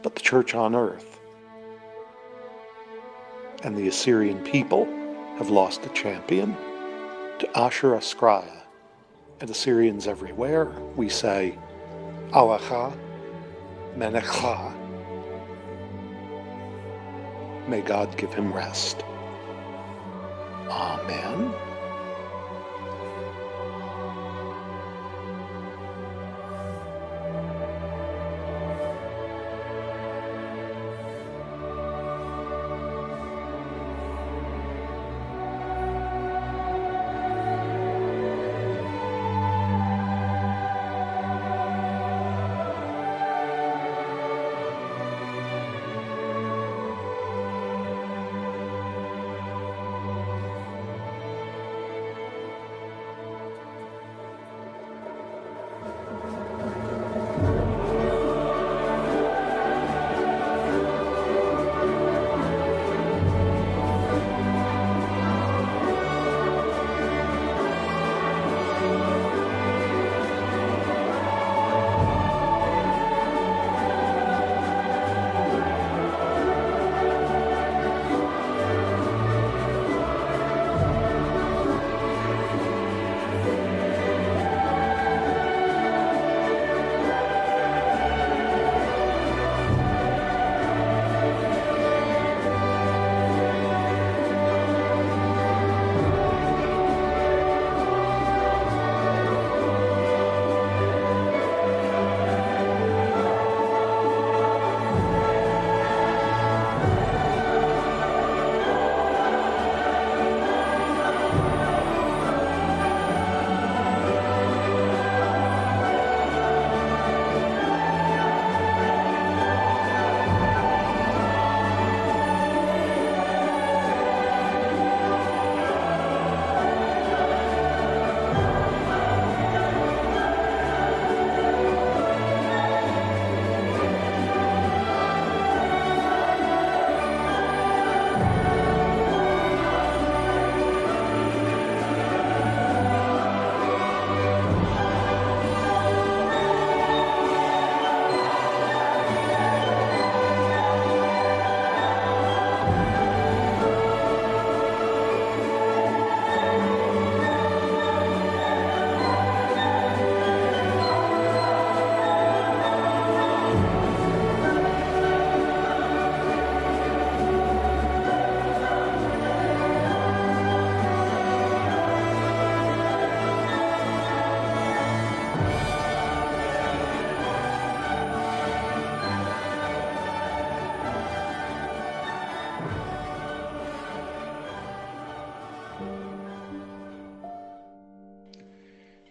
but the church on earth and the Assyrian people have lost a champion. To Ashur Askhariah and Assyrians everywhere, we say, Awacha Menekha. May God give him rest. Amen.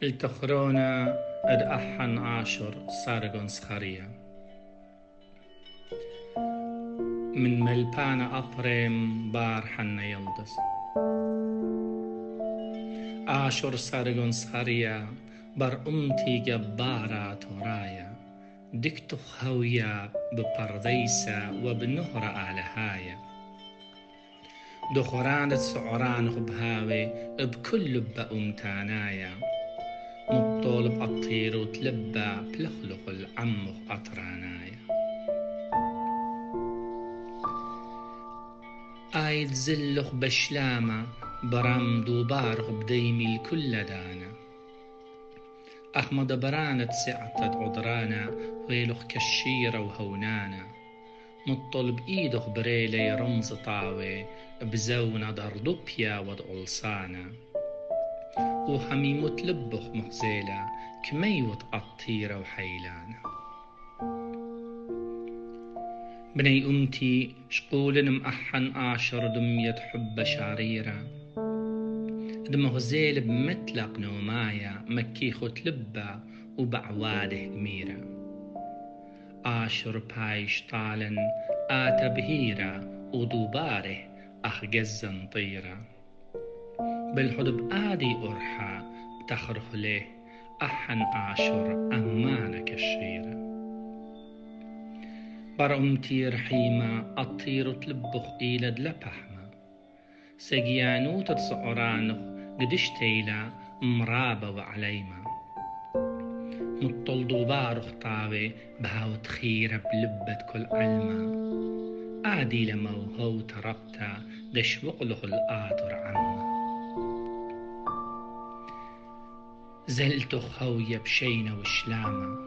التخرونا اد أحن آشور سركون إسخريا من ملبانا أبرم بار حنا يلدس آشور سركون إسخريا بر أمتي جبارة تورايا دكتو خويا ببرديسة وبنهر على هايا دخرانة سعران خبهاوي بكل بأمتانايا مطولب أطير وتلبى بلخلق العمخ أطرانايا آيد زلخ بشلامة برام دوبارخ بديمي الكل دانا أحمد برانة سعتت عدرانا ويلخ كشيرة وهونانا مطلب إيدخ بريلي رمز طاوي بزونا دردوبيا ودعلصانا وحميموت لبخ مخزيلة كميوت قطيرة وحيلانا بني أمتي شقول مأحن آشر دمية حب شعريرة دمغزيل بمتلق نومايا مكيخو تلبى وبعواده كميرة آشر بايش طالن آتا بهيرة ودوباره أخجزن طيرة بالحدب آدي أرحى بتخرخ له أحن آشر أمانك الشيرة برأمتي رحيمة أطير تلبخ إيلد لبحمة سجيانو تتصعرانخ قدشتيلا مرابة وعليمة نطلدو بارخ طاوي بهاوت خيرة بلبت كل علمة عادي لما وهو تربتا دشوق له الآطر عمه زلتو خوية بشينة وشلامة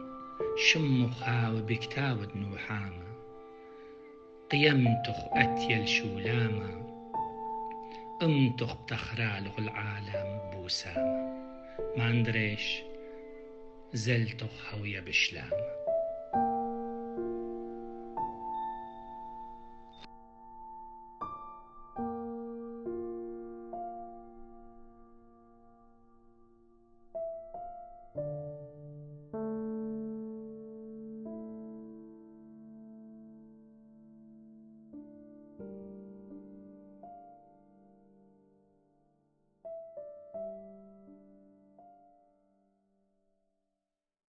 شمو خاوي بكتاود نوحامة قيمتخ أتيل شولامة امتخ بتخراله العالم بوسامة ما اندريش زلتخ خوية بشلامة.